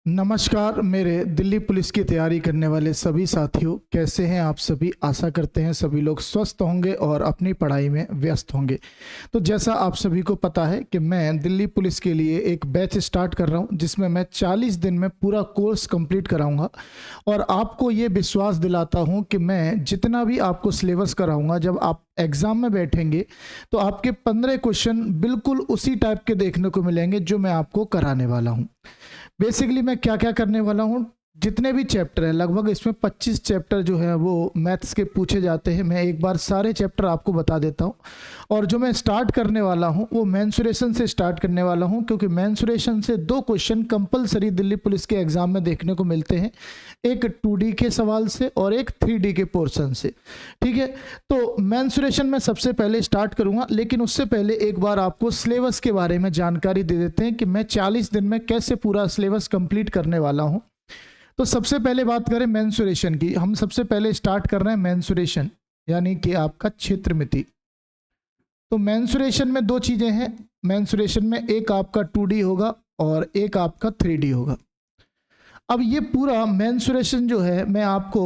नमस्कार मेरे दिल्ली पुलिस की तैयारी करने वाले सभी साथियों, कैसे हैं आप सभी। आशा करते हैं सभी लोग स्वस्थ होंगे और अपनी पढ़ाई में व्यस्त होंगे। तो जैसा आप सभी को पता है कि मैं दिल्ली पुलिस के लिए एक बैच स्टार्ट कर रहा हूं, जिसमें मैं 40 दिन में पूरा कोर्स कंप्लीट कराऊंगा और आपको ये विश्वास दिलाता हूं कि मैं जितना भी आपको सिलेबस कराऊंगा, जब आप एग्जाम में बैठेंगे तो आपके 15 क्वेश्चन बिल्कुल उसी टाइप के देखने को मिलेंगे जो मैं आपको कराने वाला हूं। बेसिकली मैं क्या क्या करने वाला हूँ, जितने भी चैप्टर हैं, लगभग इसमें 25 चैप्टर जो है वो मैथ्स के पूछे जाते हैं। मैं एक बार सारे चैप्टर आपको बता देता हूँ। और जो मैं स्टार्ट करने वाला हूँ वो मेंसुरेशन से स्टार्ट करने वाला हूँ, क्योंकि मेंसुरेशन से 2 क्वेश्चन कंपलसरी दिल्ली पुलिस के एग्जाम में देखने को मिलते हैं, एक 2D के सवाल से और एक 3D के पोर्शन से। ठीक है, तो मेंसुरेशन में सबसे पहले स्टार्ट करूंगा, लेकिन उससे पहले एक बार आपको सिलेबस के बारे में जानकारी दे देते हैं कि मैं 40 दिन में कैसे पूरा सिलेबस कंप्लीट करने वाला हूं। तो सबसे पहले बात करें मेंसुरेशन की। हम सबसे पहले स्टार्ट कर रहे हैं मेंसुरेशन, यानी कि आपका क्षेत्र मिति। तो मेंसुरेशन में 2 चीजें हैं। मेंसुरेशन में एक आपका 2D होगा और एक आपका 3D होगा। अब ये पूरा मेंसुरेशन जो है मैं आपको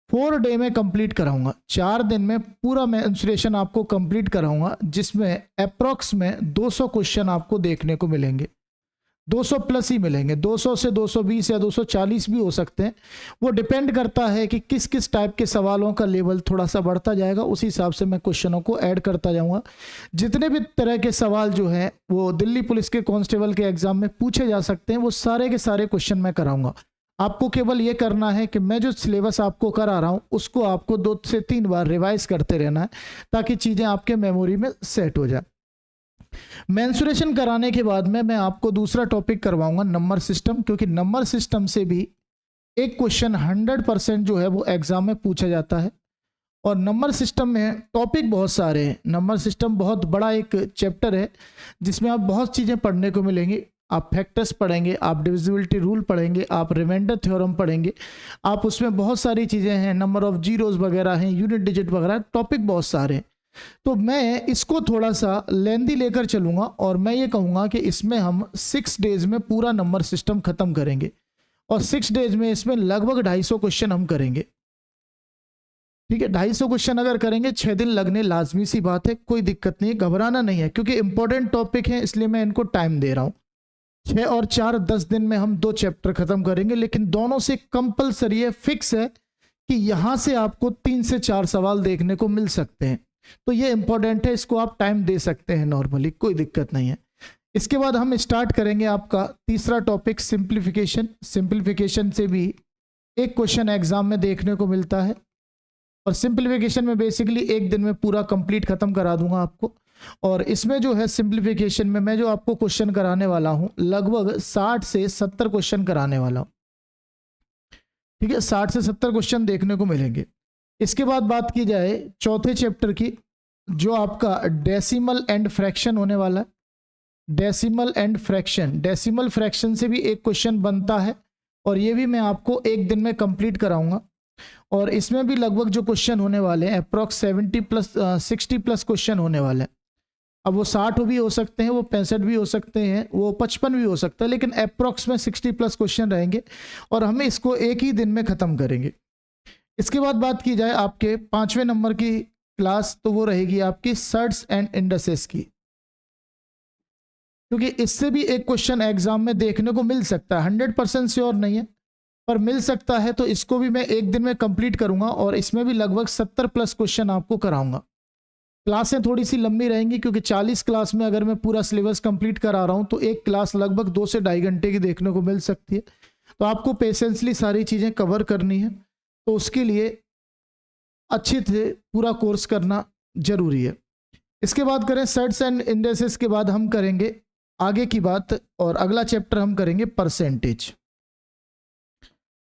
4 डे में कंप्लीट कराऊंगा। 4 दिन में पूरा मेंसुरेशन आपको कंप्लीट कराऊंगा, जिसमें अप्रॉक्स में 200 क्वेश्चन आपको देखने को मिलेंगे। 200 प्लस ही मिलेंगे, 200 से 220 या 240 भी हो सकते हैं। वो डिपेंड करता है कि किस किस टाइप के सवालों का लेवल थोड़ा सा बढ़ता जाएगा, उसी हिसाब से मैं क्वेश्चनों को ऐड करता जाऊंगा। जितने भी तरह के सवाल जो हैं वो दिल्ली पुलिस के कांस्टेबल के एग्जाम में पूछे जा सकते हैं, वो सारे के सारे क्वेश्चन मैं कराऊंगा। आपको केवल ये करना है कि मैं जो सिलेबस आपको करा रहा हूं उसको आपको 2 से 3 बार रिवाइज करते रहना है, ताकि चीजें आपके मेमोरी में सेट हो जाए। मेंसुरेशन कराने के बाद में मैं आपको दूसरा टॉपिक करवाऊंगा, नंबर सिस्टम, क्योंकि नंबर सिस्टम से भी एक क्वेश्चन 100% जो है वो एग्जाम में पूछा जाता है। और नंबर सिस्टम में टॉपिक बहुत सारे हैं। नंबर सिस्टम बहुत बड़ा एक चैप्टर है, जिसमें आप बहुत चीज़ें पढ़ने को मिलेंगी। आप फैक्टर्स पढ़ेंगे, आप डिविजिबिलिटी रूल पढ़ेंगे, आप रिमाइंडर थ्योरम पढ़ेंगे। आप उसमें बहुत सारी चीज़ें हैं, नंबर ऑफ जीरोज वगैरह हैं, यूनिट डिजिट वगैरह, टॉपिक बहुत सारे हैं। तो मैं इसको थोड़ा सा लेंदी लेकर चलूंगा और मैं ये कहूँगा कि इसमें हम 6 डेज में पूरा नंबर सिस्टम खत्म करेंगे। और 6 डेज में इसमें लगभग 250 क्वेश्चन हम करेंगे। ठीक है, 250 क्वेश्चन अगर करेंगे, 6 दिन लगने लाजमी सी बात है, कोई दिक्कत नहीं है, घबराना नहीं है, क्योंकि इंपॉर्टेंट टॉपिक है, इसलिए मैं इनको टाइम दे रहा हूँ। 6 और 4 10 दिन में हम 2 चैप्टर खत्म करेंगे, लेकिन दोनों से कंपलसरी है, फिक्स है कि यहां से आपको 3 से 4 सवाल देखने को मिल सकते हैं। तो ये इंपॉर्टेंट है, इसको आप टाइम दे सकते हैं नॉर्मली, कोई दिक्कत नहीं है। इसके बाद हम स्टार्ट करेंगे आपका तीसरा टॉपिक, सिंप्लीफिकेशन। सिंप्लीफिकेशन से भी एक क्वेश्चन एग्जाम में देखने को मिलता है, और सिंप्लीफिकेशन में बेसिकली एक दिन में पूरा कंप्लीट खत्म करा दूंगा आपको। और इसमें जो है सिंप्लीफिकेशन में मैं जो आपको क्वेश्चन कराने वाला हूं, लगभग 60 से 70 क्वेश्चन कराने वाला हूं। ठीक है, 60 से 70 क्वेश्चन देखने को मिलेंगे। इसके बाद बात की जाए चौथे चैप्टर की, जो आपका डेसिमल एंड फ्रैक्शन होने वाला है। Decimal and fraction, decimal fraction से भी एक क्वेश्चन बनता है, और ये भी मैं आपको एक दिन में कंप्लीट कराऊंगा। और इसमें भी लगभग जो क्वेश्चन होने वाले हैं अप्रॉक्स 60 प्लस क्वेश्चन होने वाले हैं। अब वो 60 भी हो सकते हैं, वो 65 भी हो सकते हैं, वो 55 भी हो सकता है, लेकिन अप्रॉक्स में 60 प्लस क्वेश्चन रहेंगे, और हम इसको एक ही दिन में खत्म करेंगे। इसके बाद बात की जाए आपके 5वें नंबर की क्लास, तो वो रहेगी आपकी सर्ट्स एंड इंडसेस की, क्योंकि इससे भी एक क्वेश्चन एग्जाम में देखने को मिल सकता है। 100% श्योर नहीं है, पर मिल सकता है। तो इसको भी मैं एक दिन में कंप्लीट करूंगा, और इसमें भी लगभग 70 प्लस क्वेश्चन आपको कराऊंगा। क्लासें थोड़ी सी लंबी रहेंगी, क्योंकि 40 क्लास में अगर मैं पूरा सिलेबस कंप्लीट करा रहा हूं तो एक क्लास लगभग 2 से 2.5 घंटे की देखने को मिल सकती है। तो आपको पेशेंसली सारी चीज़ें कवर करनी है, तो उसके लिए अच्छे से पूरा कोर्स करना जरूरी है। इसके बाद करें सर्ट्स एंड इंडेसेस के बाद हम करेंगे आगे की बात, और अगला चैप्टर हम करेंगे परसेंटेज।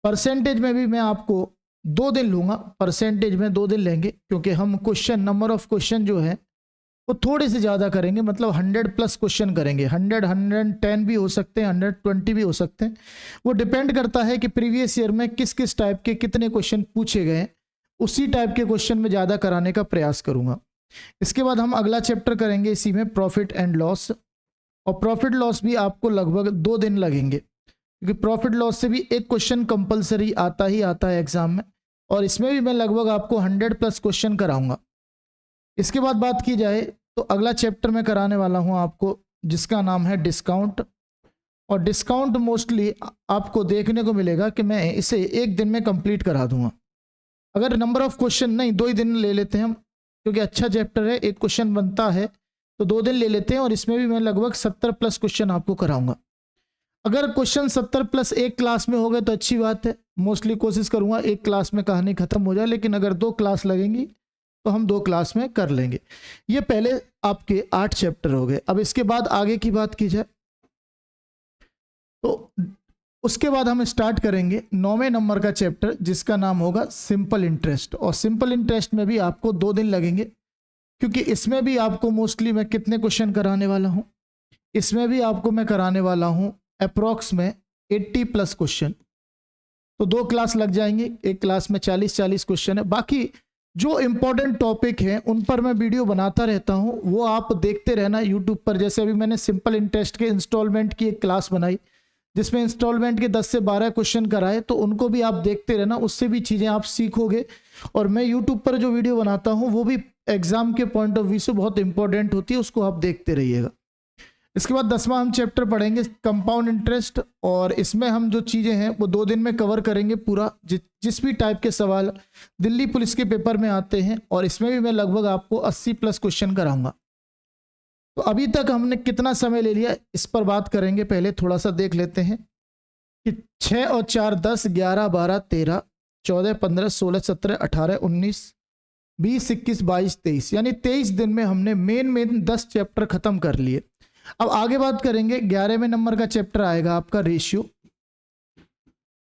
परसेंटेज में भी मैं आपको 2 दिन लूंगा। परसेंटेज में 2 दिन लेंगे, क्योंकि हम क्वेश्चन, नंबर ऑफ क्वेश्चन जो है वो थोड़े से ज़्यादा करेंगे, मतलब 100 प्लस क्वेश्चन करेंगे। 100, 110 भी हो सकते हैं, 120 भी हो सकते हैं। वो डिपेंड करता है कि प्रीवियस ईयर में किस किस टाइप के कितने क्वेश्चन पूछे गए, उसी टाइप के क्वेश्चन में ज़्यादा कराने का प्रयास करूंगा। इसके बाद हम अगला चैप्टर करेंगे इसी में, प्रॉफिट एंड लॉस। और प्रॉफिट लॉस भी आपको लगभग 2 दिन लगेंगे, क्योंकि प्रॉफिट लॉस से भी एक क्वेश्चन कंपलसरी आता ही आता है एग्जाम में, और इसमें भी मैं लगभग आपको 100+ क्वेश्चन कराऊंगा। इसके बाद बात की जाए तो अगला चैप्टर मैं कराने वाला हूं आपको, जिसका नाम है डिस्काउंट। और डिस्काउंट मोस्टली आपको देखने को मिलेगा कि मैं इसे एक दिन में कंप्लीट करा दूंगा। अगर नंबर ऑफ क्वेश्चन नहीं, 2 ही दिन ले लेते हैं हम, क्योंकि अच्छा चैप्टर है, एक क्वेश्चन बनता है तो 2 दिन ले लेते हैं, और इसमें भी मैं लगभग 70+ क्वेश्चन आपको कराऊंगा। अगर क्वेश्चन 70+ एक क्लास में हो गए तो अच्छी बात है, मोस्टली कोशिश करूंगा एक क्लास में कहानी खत्म हो जाए, लेकिन अगर 2 क्लास लगेंगी तो हम 2 क्लास में कर लेंगे। ये पहले आपके 8 चैप्टर हो गए। अब इसके बाद आगे की बात की जाए तो उसके बाद हम स्टार्ट करेंगे 9वें नंबर का चैप्टर, जिसका नाम होगा सिंपल इंटरेस्ट। और सिंपल इंटरेस्ट में भी आपको 2 दिन लगेंगे, क्योंकि इसमें भी आपको मोस्टली मैं कितने क्वेश्चन कराने वाला हूं, इसमें भी आपको मैं कराने वाला हूं अप्रॉक्स में 80+ क्वेश्चन। तो 2 क्लास लग जाएंगे, एक क्लास में 40 क्वेश्चन है। बाकी जो इंपॉर्टेंट टॉपिक हैं उन पर मैं वीडियो बनाता रहता हूं, वो आप देखते रहना यूट्यूब पर। जैसे अभी मैंने सिंपल इंटरेस्ट के इंस्टॉलमेंट की एक क्लास बनाई, जिसमें इंस्टॉलमेंट के 10 से 12 क्वेश्चन कराए, तो उनको भी आप देखते रहना, उससे भी चीज़ें आप सीखोगे। और मैं यूट्यूब पर जो वीडियो बनाता हूं वो भी एग्जाम के पॉइंट ऑफ व्यू से बहुत इंपॉर्टेंट होती है, उसको आप देखते रहिएगा। इसके बाद 10वां हम चैप्टर पढ़ेंगे कंपाउंड इंटरेस्ट, और इसमें हम जो चीज़ें हैं वो 2 दिन में कवर करेंगे पूरा। जिस भी टाइप के सवाल दिल्ली पुलिस के पेपर में आते हैं, और इसमें भी मैं लगभग आपको 80+ क्वेश्चन कराऊंगा। तो अभी तक हमने कितना समय ले लिया इस पर बात करेंगे। पहले थोड़ा सा देख लेते हैं कि 6 और 4 10, 11 12 13 14 15 16 17 18 19 20 21 22 23, यानी 23 दिन में हमने मेन 10 चैप्टर खत्म कर लिए। अब आगे बात करेंगे 11वें नंबर का चैप्टर आएगा आपका रेशियो।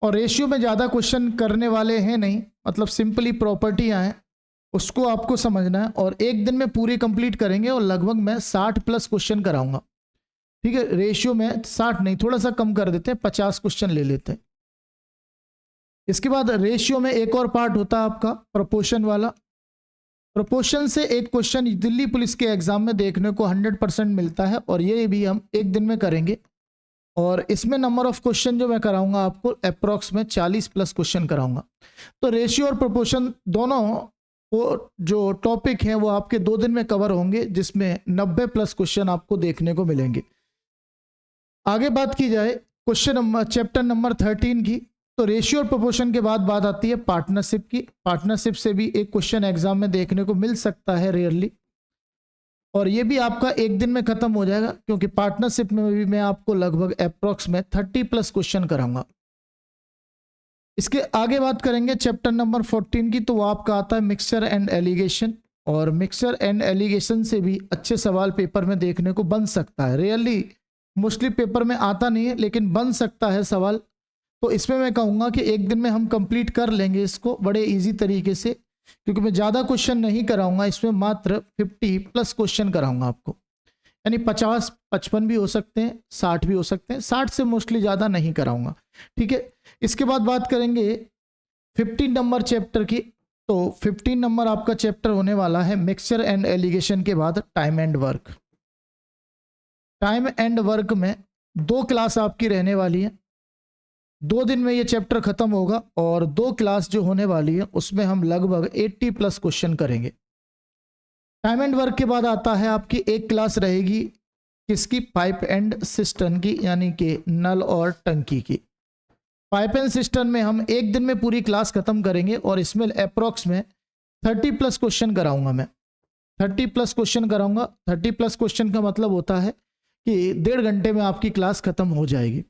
और रेशियो में ज़्यादा क्वेश्चन करने वाले हैं नहीं, मतलब सिंपली प्रॉपर्टियां हैं, उसको आपको समझना है, और एक दिन में पूरी कंप्लीट करेंगे, और लगभग मैं 60+ क्वेश्चन कराऊंगा। ठीक है, रेशियो में 60 नहीं, थोड़ा सा कम कर देते हैं, 50 क्वेश्चन ले लेते हैं। इसके बाद रेशियो में एक और पार्ट होता है आपका प्रोपोर्शन वाला। प्रोपोर्शन से एक क्वेश्चन दिल्ली पुलिस के एग्जाम में देखने को 100% मिलता है, और ये भी हम एक दिन में करेंगे। और इसमें नंबर ऑफ क्वेश्चन जो मैं कराऊंगा आपको अप्रॉक्स में 40+ क्वेश्चन कराऊंगा। तो रेशियो और प्रोपोर्शन दोनों वो जो टॉपिक हैं वो आपके 2 दिन में कवर होंगे, जिसमें 90+ क्वेश्चन आपको देखने को मिलेंगे। आगे बात की जाए चैप्टर नंबर 13 की, तो रेशियो और प्रोपोर्शन के बाद बात आती है पार्टनरशिप की। पार्टनरशिप से भी एक क्वेश्चन एग्जाम में देखने को मिल सकता है रेयरली, और ये भी आपका एक दिन में खत्म हो जाएगा, क्योंकि पार्टनरशिप में भी मैं आपको लगभग अप्रॉक्स में 30+ क्वेश्चन कराऊंगा। इसके आगे बात करेंगे चैप्टर नंबर 14 की, तो वो आपका आता है मिक्सचर एंड एलिगेशन। और मिक्सचर एंड एलिगेशन से भी अच्छे सवाल पेपर में देखने को बन सकता है, रियली मोस्टली पेपर में आता नहीं है, लेकिन बन सकता है सवाल। तो इसमें मैं कहूँगा कि एक दिन में हम कंप्लीट कर लेंगे इसको बड़े इजी तरीके से, क्योंकि मैं ज़्यादा क्वेश्चन नहीं कराऊंगा, इसमें मात्र 50+ क्वेश्चन कराऊंगा आपको, यानी 50 55 भी हो सकते हैं, 60 भी हो सकते हैं, 60 से मोस्टली ज़्यादा नहीं कराऊंगा। ठीक है, इसके बाद बात करेंगे 15 नंबर चैप्टर की। तो 15 नंबर आपका चैप्टर होने वाला है मिक्सचर एंड एलिगेशन के बाद time and work. Time and work में 2 क्लास आपकी रहने वाली है, 2 दिन में ये चैप्टर खत्म होगा, और 2 क्लास जो होने वाली है उसमें हम लगभग 80+ क्वेश्चन करेंगे। टाइम एंड वर्क के बाद आता है आपकी एक क्लास रहेगी किसकी, पाइप एंड सिस्टम की, यानी कि नल और टंकी की। पाइप एंड सिस्टम में हम एक दिन में पूरी क्लास खत्म करेंगे, और इसमें अप्रॉक्स में 30+ क्वेश्चन कराऊंगा मैं, 30+ क्वेश्चन कराऊंगा। 30+ क्वेश्चन का मतलब होता है कि 1.5 घंटे में आपकी क्लास खत्म हो जाएगी।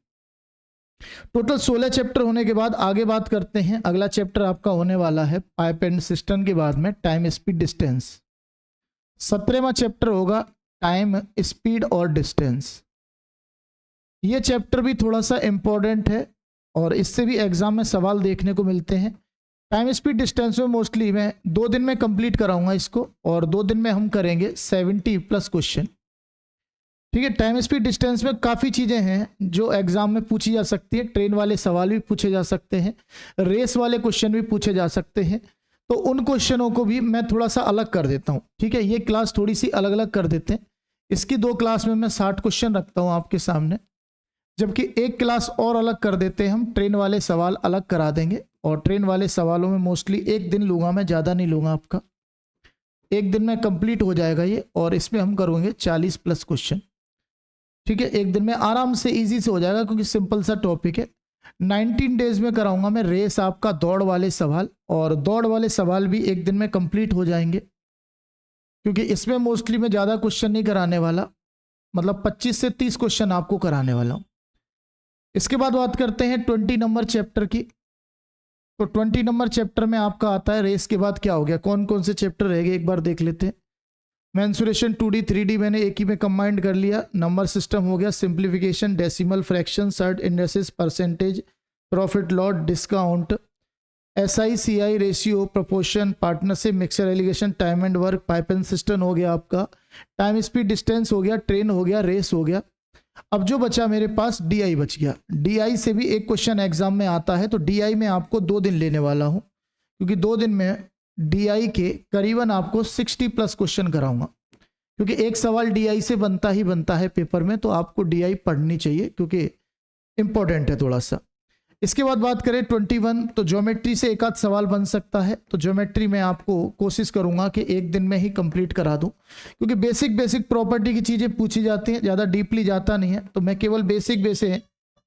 टोटल 16 चैप्टर होने के बाद आगे बात करते हैं। अगला चैप्टर आपका होने वाला है पाइप एंड सिस्टम के बाद में टाइम स्पीड डिस्टेंस। 17वां चैप्टर होगा टाइम स्पीड और डिस्टेंस। ये चैप्टर भी थोड़ा सा इंपॉर्टेंट है, और इससे भी एग्जाम में सवाल देखने को मिलते हैं। टाइम स्पीड डिस्टेंस में मोस्टली मैं 2 दिन में कंप्लीट कराऊंगा इसको, और 2 दिन में हम करेंगे 70+ क्वेश्चन। ठीक है, टाइम स्पीड डिस्टेंस में काफ़ी चीज़ें हैं जो एग्जाम में पूछी जा सकती है। ट्रेन वाले सवाल भी पूछे जा सकते हैं, रेस वाले क्वेश्चन भी पूछे जा सकते हैं, तो उन क्वेश्चनों को भी मैं थोड़ा सा अलग कर देता हूँ। ठीक है, ये क्लास थोड़ी सी अलग अलग कर देते हैं। इसकी 2 क्लास में मैं 60 क्वेश्चन रखता हूँ आपके सामने, जबकि एक क्लास और अलग कर देते हैं हम, ट्रेन वाले सवाल अलग करा देंगे, और ट्रेन वाले सवालों में मोस्टली एक दिन लूँगा मैं, ज़्यादा नहीं लूँगा आपका, एक दिन में कंप्लीट हो जाएगा ये, और इसमें हम करेंगे 40+ क्वेश्चन। ठीक है, एक दिन में आराम से इजी से हो जाएगा क्योंकि सिंपल सा टॉपिक है। 19 डेज में कराऊंगा मैं रेस आपका दौड़ वाले सवाल, और दौड़ वाले सवाल भी एक दिन में कंप्लीट हो जाएंगे क्योंकि इसमें मोस्टली मैं ज़्यादा क्वेश्चन नहीं कराने वाला, मतलब 25 से 30 क्वेश्चन आपको कराने वाला हूँ। इसके बाद बात करते हैं 20 नंबर चैप्टर की। तो 20 नंबर चैप्टर में आपका आता है रेस के बाद क्या हो गया, कौन कौन से चैप्टर रह गए एक बार देख लेते हैं। मेंसुरेशन 2D 3D मैंने एक ही में कंबाइंड कर लिया, नंबर सिस्टम हो गया, simplification, decimal, fraction, surd indexes, percentage, profit loss, discount, SI CI ratio, proportion, partnership, mixture alligation, time and work, pipe and system हो गया आपका, टाइम स्पीड डिस्टेंस हो गया, ट्रेन हो गया, रेस हो गया। अब जो बचा मेरे पास DI बच गया। DI से भी एक क्वेश्चन एग्जाम में आता है, तो DI में आपको 2 दिन लेने वाला हूं क्योंकि 2 दिन में DI के करीबन आपको 60+ क्वेश्चन कराऊंगा, क्योंकि एक सवाल DI से बनता ही बनता है पेपर में, तो आपको DI पढ़नी चाहिए क्योंकि इंपॉर्टेंट है थोड़ा सा। इसके बाद बात करें 21, तो ज्योमेट्री से एक आध सवाल बन सकता है, तो ज्योमेट्री में आपको कोशिश करूंगा कि एक दिन में ही कंप्लीट करा दूं क्योंकि बेसिक बेसिक प्रॉपर्टी की चीज़ें पूछी जाती हैं, ज़्यादा डीपली जाता नहीं है, तो मैं केवल बेसिक बेसिक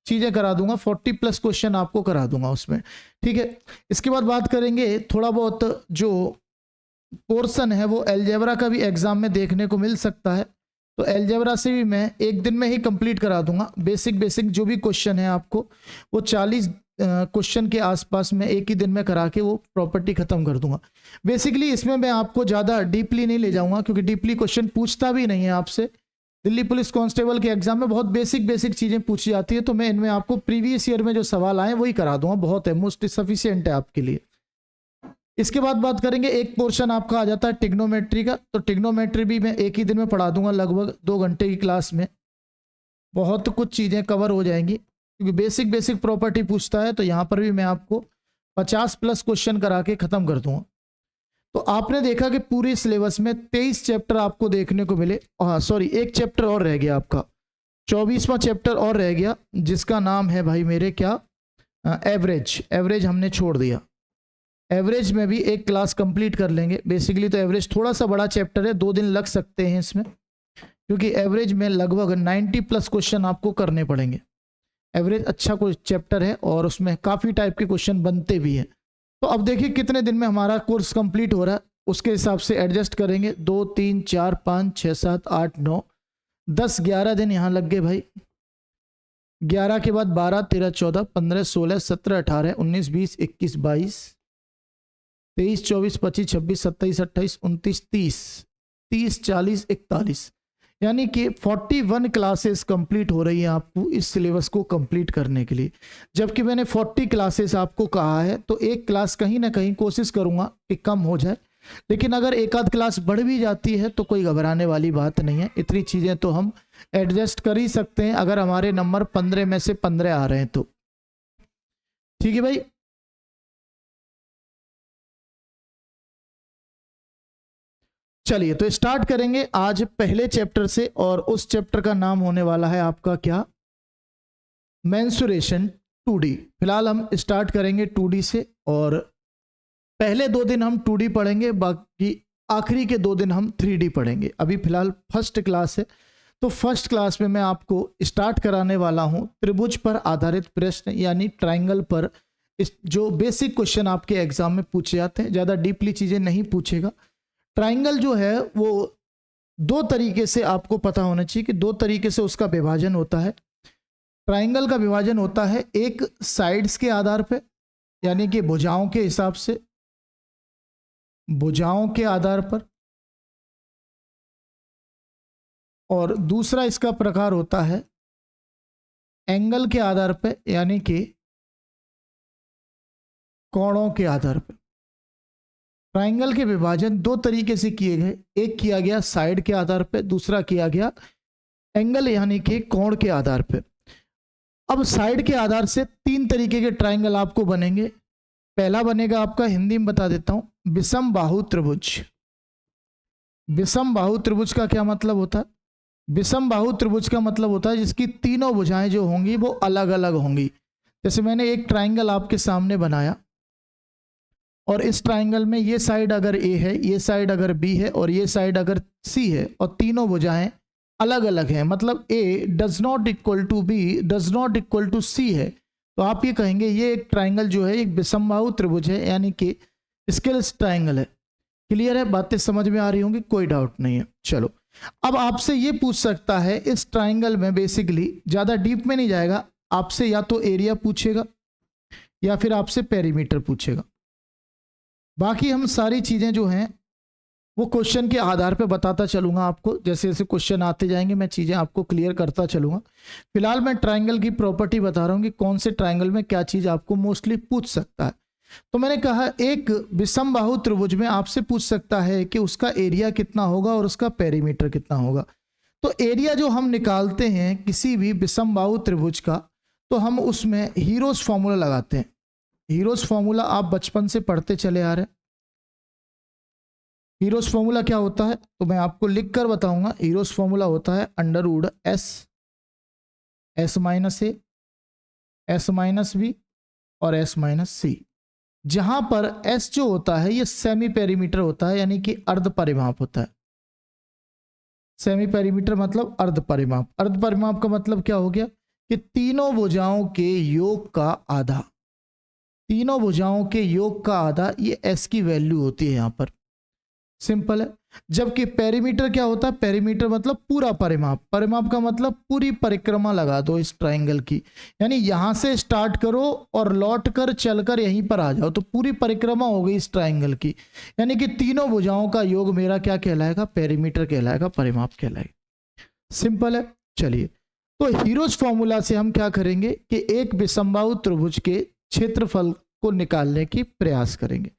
चीज़ें करा दूंगा, 40+ क्वेश्चन आपको करा दूंगा उसमें। ठीक है, इसके बाद बात करेंगे थोड़ा बहुत जो पोर्शन है वो अलजेब्रा का भी एग्जाम में देखने को मिल सकता है, तो अलजेब्रा से भी मैं एक दिन में ही कंप्लीट करा दूंगा। बेसिक बेसिक जो भी क्वेश्चन है आपको वो 40 क्वेश्चन के आसपास मैं एक ही दिन में करा के वो प्रॉपर्टी खत्म कर दूंगा। बेसिकली इसमें मैं आपको ज़्यादा डीपली नहीं ले जाऊंगा क्योंकि डीपली क्वेश्चन पूछता भी नहीं है आपसे। दिल्ली पुलिस कांस्टेबल के एग्जाम में बहुत बेसिक बेसिक चीज़ें पूछी जाती है, तो मैं इनमें आपको प्रीवियस ईयर में जो सवाल आए वही करा दूंगा, बहुत है, मोस्ट सफिशियंट है आपके लिए। इसके बाद बात करेंगे, एक पोर्शन आपका आ जाता है टिग्नोमेट्री का, तो टिग्नोमेट्री भी मैं एक ही दिन में पढ़ा दूंगा, लगभग 2 घंटे की क्लास में बहुत कुछ चीज़ें कवर हो जाएंगी क्योंकि बेसिक बेसिक प्रॉपर्टी पूछता है, तो यहाँ पर भी मैं आपको 50+ क्वेश्चन करा के ख़त्म कर दूंगा। तो आपने देखा कि पूरे सिलेबस में 23 चैप्टर आपको देखने को मिले, हाँ सॉरी एक चैप्टर और रह गया आपका, 24वां चैप्टर और रह गया जिसका नाम है भाई मेरे क्या, एवरेज। एवरेज हमने छोड़ दिया, एवरेज में भी एक क्लास कंप्लीट कर लेंगे। बेसिकली तो एवरेज थोड़ा सा बड़ा चैप्टर है, 2 दिन लग सकते हैं इसमें क्योंकि एवरेज में लगभग 90+ क्वेश्चन आपको करने पड़ेंगे। एवरेज अच्छा कोई चैप्टर है और उसमें काफ़ी टाइप के क्वेश्चन बनते भी हैं। तो अब देखिए कितने दिन में हमारा कोर्स कंप्लीट हो रहा है, उसके हिसाब से एडजस्ट करेंगे। 2 3 4 5 6 7 8 9 10 11 दिन यहाँ लग गए भाई। 11 के बाद 12 13 14 15 16 17 18 19 20 21 22 23 24 25 26 27 28 29 30 30 40 41, यानी कि 41 क्लासेस कंप्लीट हो रही हैं आपको इस सिलेबस को कंप्लीट करने के लिए। जबकि मैंने 40 क्लासेस आपको कहा है, तो एक क्लास कहीं ना कहीं कोशिश करूंगा कि कम हो जाए, लेकिन अगर एक आध क्लास बढ़ भी जाती है तो कोई घबराने वाली बात नहीं है। इतनी चीज़ें तो हम एडजस्ट कर ही सकते हैं अगर हमारे नंबर 15 में से 15 आ रहे हैं तो। ठीक है भाई, चलिए तो स्टार्ट करेंगे आज पहले चैप्टर से, और उस चैप्टर का नाम होने वाला है आपका क्या, मेंसुरेशन 2D। फिलहाल हम स्टार्ट करेंगे 2D से, और पहले 2 दिन हम 2D पढ़ेंगे, बाकी आखिरी के 2 दिन हम 3D पढ़ेंगे। अभी फिलहाल फर्स्ट क्लास है, तो फर्स्ट क्लास में मैं आपको स्टार्ट कराने वाला हूं त्रिभुज पर आधारित प्रश्न, यानी ट्राइंगल पर। इस जो बेसिक क्वेश्चन आपके एग्जाम में पूछे जाते हैं, ज़्यादा डीपली चीज़ें नहीं पूछेगा। ट्राइंगल जो है वो 2 तरीके से आपको पता होना चाहिए कि 2 तरीके से उसका विभाजन होता है। ट्राइंगल का विभाजन होता है एक साइड्स के आधार पे, यानी कि भुजाओं के हिसाब से, भुजाओं के आधार पर, और दूसरा इसका प्रकार होता है एंगल के आधार पे, यानी कि कोणों के आधार पर। ट्राइंगल के विभाजन 2 तरीके से किए गए, एक किया गया साइड के आधार पर, दूसरा किया गया एंगल यानी कि कोण के आधार पर। अब साइड के आधार से 3 तरीके के ट्राइंगल आपको बनेंगे। पहला बनेगा आपका, हिंदी में बता देता हूं, विषम बाहु त्रिभुज। विषम बाहु त्रिभुज का क्या मतलब होता है, विषमबाहु त्रिभुज का मतलब होता है जिसकी तीनों भुजाएं जो होंगी वो अलग अलग होंगी। जैसे मैंने एक ट्राइंगल आपके सामने बनाया और इस ट्राइंगल में ये साइड अगर ए है, ये साइड अगर बी है और ये साइड अगर सी है और तीनों भुजाएं अलग अलग हैं, मतलब A does not equal to B does not equal to C है, तो आप ये कहेंगे ये एक ट्राइंगल जो है एक विषमबाहु त्रिभुज है, यानी कि स्केलस ट्राइंगल है। क्लियर है? बातें समझ में आ रही होंगी, कोई डाउट नहीं है। चलो, अब आपसे ये पूछ सकता है इस ट्राइंगल में, बेसिकली ज़्यादा डीप में नहीं जाएगा, आपसे या तो एरिया पूछेगा या फिर आपसे पेरीमीटर पूछेगा। बाकी हम सारी चीज़ें जो हैं वो क्वेश्चन के आधार पे बताता चलूँगा आपको, जैसे जैसे क्वेश्चन आते जाएंगे मैं चीज़ें आपको क्लियर करता चलूँगा। फिलहाल मैं ट्राइंगल की प्रॉपर्टी बता रहा हूँ कि कौन से ट्राइंगल में क्या चीज़ आपको मोस्टली पूछ सकता है। तो मैंने कहा एक विषमबाहु त्रिभुज में आपसे पूछ सकता है कि उसका एरिया कितना होगा और उसका पेरीमीटर कितना होगा। तो एरिया जो हम निकालते हैं किसी भी विषमबाहु त्रिभुज का, तो हम उसमें हीरोज फॉर्मूला लगाते हैं। हीरोज फॉर्मूला आप बचपन से पढ़ते चले आ रहे हैं। हीरोज फॉर्मूला क्या होता है तो मैं आपको लिख कर बताऊंगा। हीरोज फॉर्मूला होता है under root S, S minus A, S minus B और एस माइनस सी, जहां पर एस जो होता है ये सेमी पेरीमीटर होता है, यानी कि अर्ध परिमाप होता है। सेमी पेरीमीटर मतलब अर्ध परिमाप। अर्ध परिमाप का मतलब क्या हो गया कि तीनों भुजाओं के योग का आधा, तीनों भुजाओं के योग का आधा, ये एस की वैल्यू होती है यहां पर। सिंपल है। जबकि पेरीमीटर क्या होता है? पेरीमीटर मतलब पूरा परिमाप। परिमाप का मतलब पूरी परिक्रमा लगा दो इस ट्राइंगल की, यानी यहां से स्टार्ट करो और लौट कर चलकर यहीं पर आ जाओ, तो पूरी परिक्रमा हो गई इस ट्राइंगल की, यानी कि तीनों भुजाओं का योग मेरा क्या कहलाएगा? पेरीमीटर कहलाएगा, परिमाप कहलाएगा। सिंपल है। चलिए, तो हीरोज फॉर्मूला से हम क्या करेंगे कि एक विषमबाहु त्रिभुज के क्षेत्रफल को निकालने की प्रयास करेंगे।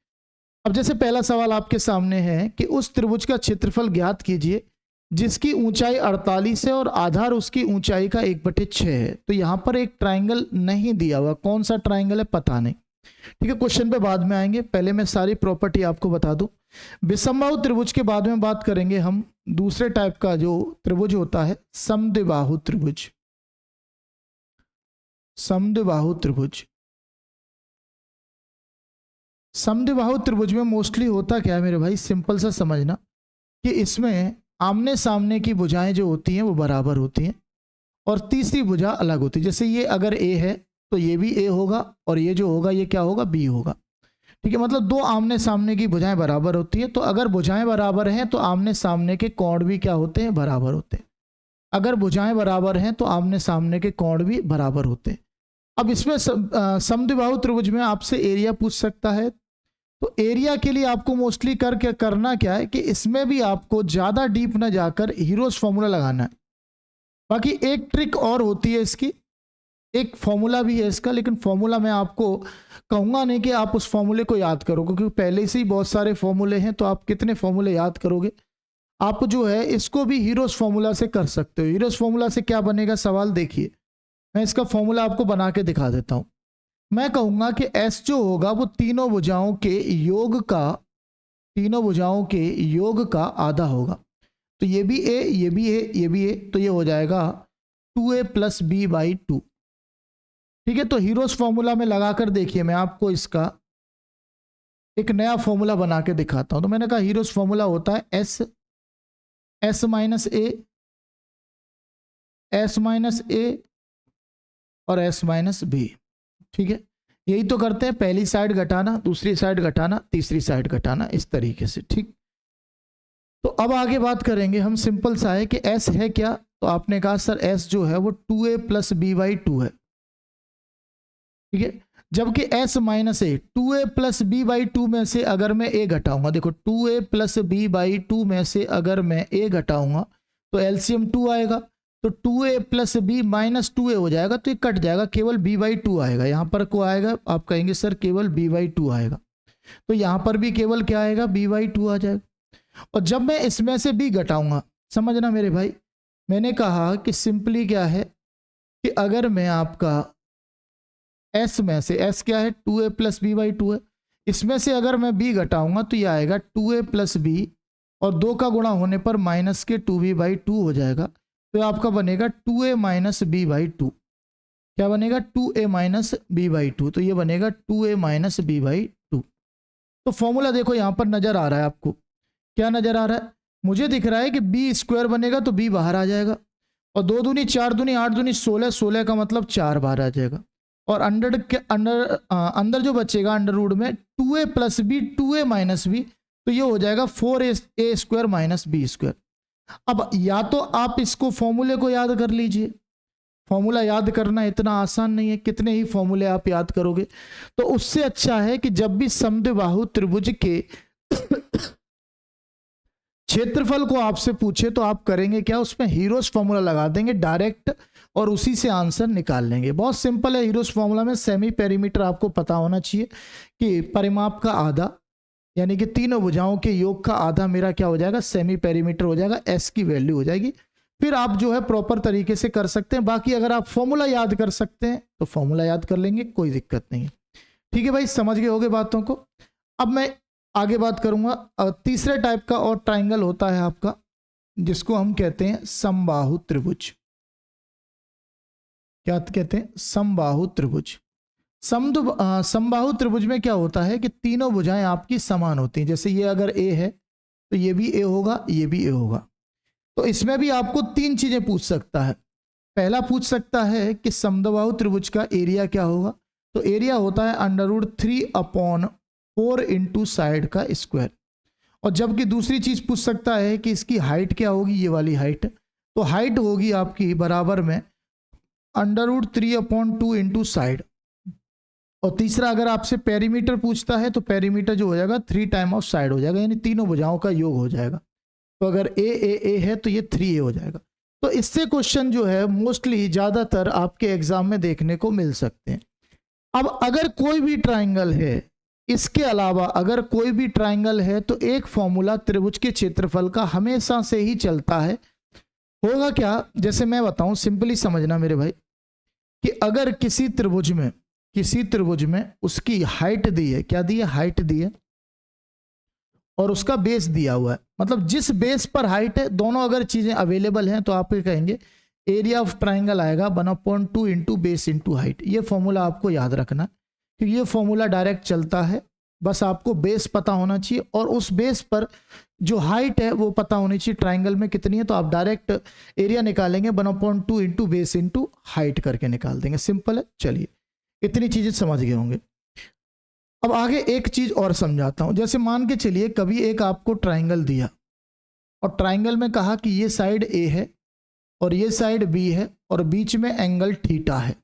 अब जैसे पहला सवाल आपके सामने है कि उस त्रिभुज का क्षेत्रफल ज्ञात कीजिए जिसकी ऊंचाई 48 है और आधार उसकी ऊंचाई का 1/6 है। तो यहां पर एक ट्राइंगल नहीं दिया हुआ, कौन सा ट्राइंगल है पता नहीं। ठीक है, क्वेश्चन पे बाद में आएंगे, पहले मैं सारी प्रॉपर्टी आपको बता दूं। विषमबाहु त्रिभुज के बाद में बात करेंगे हम दूसरे टाइप का जो त्रिभुज होता है, समद्विबाहु त्रिभुज। समद्विबाहु त्रिभुज, समद्विबाहु त्रिभुज में मोस्टली होता क्या है मेरे भाई? सिंपल सा समझना कि इसमें आमने सामने की भुजाएं जो होती हैं वो बराबर होती हैं और तीसरी भुजा अलग होती है। जैसे ये अगर ए है तो ये भी ए होगा और ये जो होगा ये क्या होगा? बी होगा। ठीक है, मतलब दो आमने सामने की भुजाएं बराबर होती हैं। तो अगर भुजाएं बराबर हैं तो आमने सामने के कोण भी क्या होते हैं? बराबर होते हैं। अगर भुजाएं बराबर हैं तो आमने सामने के कोण भी बराबर होते हैं। अब इसमें समद्विबाहु त्रिभुज में आपसे एरिया पूछ सकता है, तो एरिया के लिए आपको मोस्टली करना क्या है कि इसमें भी आपको ज़्यादा डीप ना जाकर हीरोज फॉर्मूला लगाना है। बाकी एक ट्रिक और होती है इसकी, एक फॉर्मूला भी है इसका, लेकिन फॉर्मूला मैं आपको कहूँगा नहीं कि आप उस फॉर्मूले को याद करो, क्योंकि पहले से ही बहुत सारे फॉर्मूले हैं, तो आप कितने फॉर्मूले याद करोगे। आप जो है इसको भी हीरोज फॉर्मूला से कर सकते हो। हीरोज फॉर्मूला से क्या बनेगा? सवाल देखिए, मैं इसका फॉर्मूला आपको बना के दिखा देता हूँ। मैं कहूँगा कि एस जो होगा वो तीनों भुजाओं के योग का, तीनों भुजाओं के योग का आधा होगा। तो ये भी ए, ये भी ए, ये भी ए, तो ये हो जाएगा 2a + b/2। ठीक है, तो हीरोज फॉर्मूला में लगाकर देखिए, मैं आपको इसका एक नया फॉर्मूला बना के दिखाता हूं। तो मैंने कहा हीरोज फॉर्मूला होता है S, S minus A, S minus ए और एस माइनस बी। ठीक है, यही तो करते हैं, पहली साइड घटाना, दूसरी साइड घटाना, तीसरी साइड घटाना, इस तरीके से। ठीक, तो अब आगे बात करेंगे हम। सिंपल सा है कि एस है क्या? तो आपने कहा सर एस जो है वो 2a + b/2 है। ठीक है, जबकि एस माइनस ए, 2a + b/2 में से अगर मैं ए घटाऊंगा, देखो 2a + b/2 में से अगर मैं ए घटाऊंगा तो एलसीएम 2 आएगा, तो 2a + b - 2a हो जाएगा, तो ये कट जाएगा, केवल b/2 आएगा। यहाँ पर को आएगा, आप कहेंगे सर केवल b/2 आएगा, तो यहाँ पर भी केवल क्या आएगा? b/2 आ जाएगा। और जब मैं इसमें से b घटाऊंगा, समझना मेरे भाई, मैंने कहा कि सिंपली क्या है कि अगर मैं आपका s में से, s क्या है? 2a + b/2 है, इसमें से अगर मैं b घटाऊंगा तो ये आएगा 2a + b और 2 का गुणा होने पर -2b/2 हो जाएगा। तो आपका बनेगा 2a minus b by to. क्या बनेगा? 2a minus b by two. तो ये बनेगा 2a minus b by two. तो फॉर्मूला देखो यहां पर नजर आ रहा है आपको, क्या नजर आ रहा है? मुझे दिख रहा है कि बी स्क्वायर बनेगा तो बी बाहर आ जाएगा, और 2 दूनी 4 दूनी 8 दूनी 16, 16 का मतलब 4 बाहर आ जाएगा, और अंदर जो बचेगा अंडर रूट में 2a plus B 2a minus B, तो ये हो जाएगा 4a square minus B square. अब या तो आप इसको फॉर्मूले को याद कर लीजिए, फॉर्मूला याद करना इतना आसान नहीं है, कितने ही फॉर्मूले आप याद करोगे। तो उससे अच्छा है कि जब भी समद्विबाहु त्रिभुज के क्षेत्रफल को आपसे पूछे तो आप करेंगे क्या, उसमें हीरोस फॉर्मूला लगा देंगे डायरेक्ट, और उसी से आंसर निकाल लेंगे। बहुत सिंपल है। हीरोस फॉर्मूला में सेमी पेरीमीटर आपको पता होना चाहिए कि परिमाप का आधा, यानी कि तीनों भुजाओं के योग का आधा मेरा क्या हो जाएगा, सेमी पेरीमीटर हो जाएगा, एस की वैल्यू हो जाएगी। फिर आप जो है प्रॉपर तरीके से कर सकते हैं। बाकी अगर आप फॉर्मूला याद कर सकते हैं तो फॉर्मूला याद कर लेंगे, कोई दिक्कत नहीं है। ठीक है भाई, समझ गए होगे बातों को। अब मैं आगे बात करूंगा। तीसरे टाइप का और ट्राइंगल होता है आपका, जिसको हम कहते हैं समबाहु त्रिभुज। क्या कहते हैं? समबाहु त्रिभुज। समबाहु त्रिभुज में क्या होता है कि तीनों भुजाएं आपकी समान होती हैं। जैसे ये अगर ए है तो ये भी ए होगा, ये भी ए होगा। तो इसमें भी आपको 3 चीजें पूछ सकता है। पहला पूछ सकता है कि समद्विबाहु त्रिभुज का एरिया क्या होगा। तो एरिया होता है √3/4 इंटू साइड का स्क्वायर। और जबकि दूसरी चीज पूछ सकता है कि इसकी हाइट क्या होगी, ये वाली हाइट। तो हाइट होगी आपकी बराबर में √3/2 इंटू साइड। और तीसरा अगर आपसे पेरीमीटर पूछता है तो पेरीमीटर जो हो जाएगा 3 टाइम ऑफ साइड हो जाएगा, यानी तीनों भुजाओं का योग हो जाएगा। तो अगर ए है तो ये 3a हो जाएगा। तो इससे क्वेश्चन जो है मोस्टली ज्यादातर आपके एग्जाम में देखने को मिल सकते हैं। अब अगर कोई भी ट्राइंगल है, इसके अलावा अगर कोई भी ट्राइंगल है, तो एक फॉर्मूला त्रिभुज के क्षेत्रफल का हमेशा से ही चलता है। होगा क्या, जैसे मैं बताऊं, सिंपली समझना मेरे भाई, कि अगर किसी त्रिभुज में उसकी हाइट दी है, क्या दी है, हाइट दी है, और उसका बेस दिया हुआ है, मतलब जिस बेस पर हाइट है, दोनों अगर चीजें अवेलेबल हैं तो आप ये कहेंगे एरिया ऑफ ट्राइंगल आएगा 1/2 इंटू बेस इंटू हाइट। ये फॉर्मूला आपको याद रखना, क्योंकि ये फॉर्मूला डायरेक्ट चलता है। बस आपको बेस पता होना चाहिए, और उस बेस पर जो हाइट है वो पता होनी चाहिए ट्राइंगल में कितनी है। तो आप डायरेक्ट एरिया निकालेंगे 1/2 इंटू बेस इंटू हाइट करके निकाल देंगे। सिंपल है। चलिए, इतनी चीजें समझ गए होंगे। अब आगे एक चीज और समझाता हूं। जैसे मान के चलिए कभी एक आपको ट्राइंगल दिया, और ट्राइंगल में कहा कि ये साइड ए है और ये साइड बी है, और बीच में एंगल थीटा है,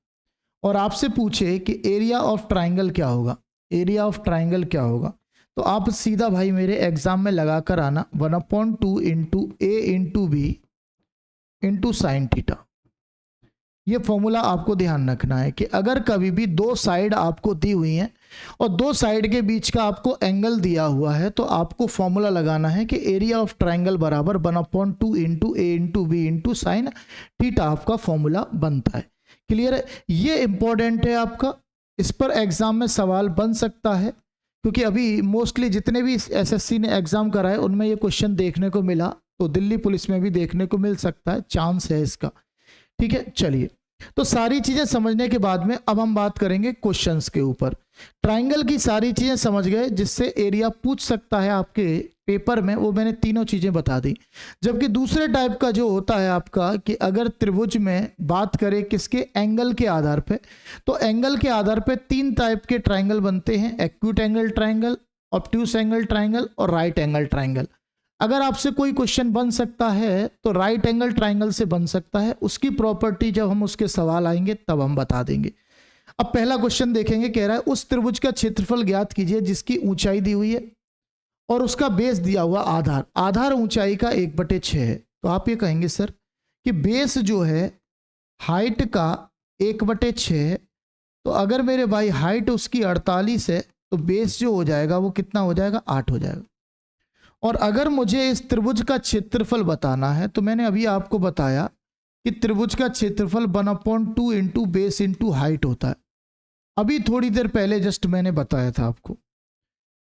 और आपसे पूछे कि एरिया ऑफ ट्राइंगल क्या होगा, एरिया ऑफ ट्राइंगल क्या होगा। तो आप सीधा भाई मेरे एग्जाम में लगा कर आना 1/2 into A into B into sine theta. ये फॉर्मूला आपको ध्यान रखना है कि अगर कभी भी दो साइड आपको दी हुई हैं और दो साइड के बीच का आपको एंगल दिया हुआ है, तो आपको फॉर्मूला लगाना है कि एरिया ऑफ ट्राइंगल बराबर 1/2 into A into B into sine theta आपका फॉर्मूला बनता है। क्लियर है? ये इंपॉर्टेंट है आपका, इस पर एग्जाम में सवाल बन सकता है, क्योंकि अभी मोस्टली जितने भी एसएससी ने एग्जाम कराए उनमें ये क्वेश्चन देखने को मिला, तो दिल्ली पुलिस में भी देखने को मिल सकता है, चांस है इसका। ठीक है, चलिए, तो सारी चीजें समझने के बाद में अब हम बात करेंगे क्वेश्चंस के ऊपर। ट्राइंगल की सारी चीजें समझ गए, जिससे एरिया पूछ सकता है आपके पेपर में, वो मैंने तीनों चीजें बता दी। जबकि दूसरे टाइप का जो होता है आपका, कि अगर त्रिभुज में बात करें किसके, एंगल के आधार पे, तो एंगल के आधार पे 3 टाइप के ट्राइंगल बनते हैं, acute angle triangle, obtuse angle triangle और राइट एंगल ट्राइंगल। अगर आपसे कोई क्वेश्चन बन सकता है तो राइट एंगल ट्राइंगल से बन सकता है, उसकी प्रॉपर्टी जब हम उसके सवाल आएंगे तब हम बता देंगे। अब पहला क्वेश्चन देखेंगे, कह रहा है उस त्रिभुज का क्षेत्रफल ज्ञात कीजिए जिसकी ऊंचाई दी हुई है और उसका बेस दिया हुआ आधार, आधार ऊंचाई का 1/6 है। तो आप ये कहेंगे सर कि बेस जो है हाइट का 1/6 है, तो अगर मेरे भाई हाइट उसकी 48 है तो बेस जो हो जाएगा वो कितना हो जाएगा, 8 हो जाएगा। और अगर मुझे इस त्रिभुज का क्षेत्रफल बताना है, तो मैंने अभी आपको बताया कि त्रिभुज का क्षेत्रफल 1/2 इंटू बेस इंटू हाइट होता है। अभी थोड़ी देर पहले जस्ट मैंने बताया था आपको,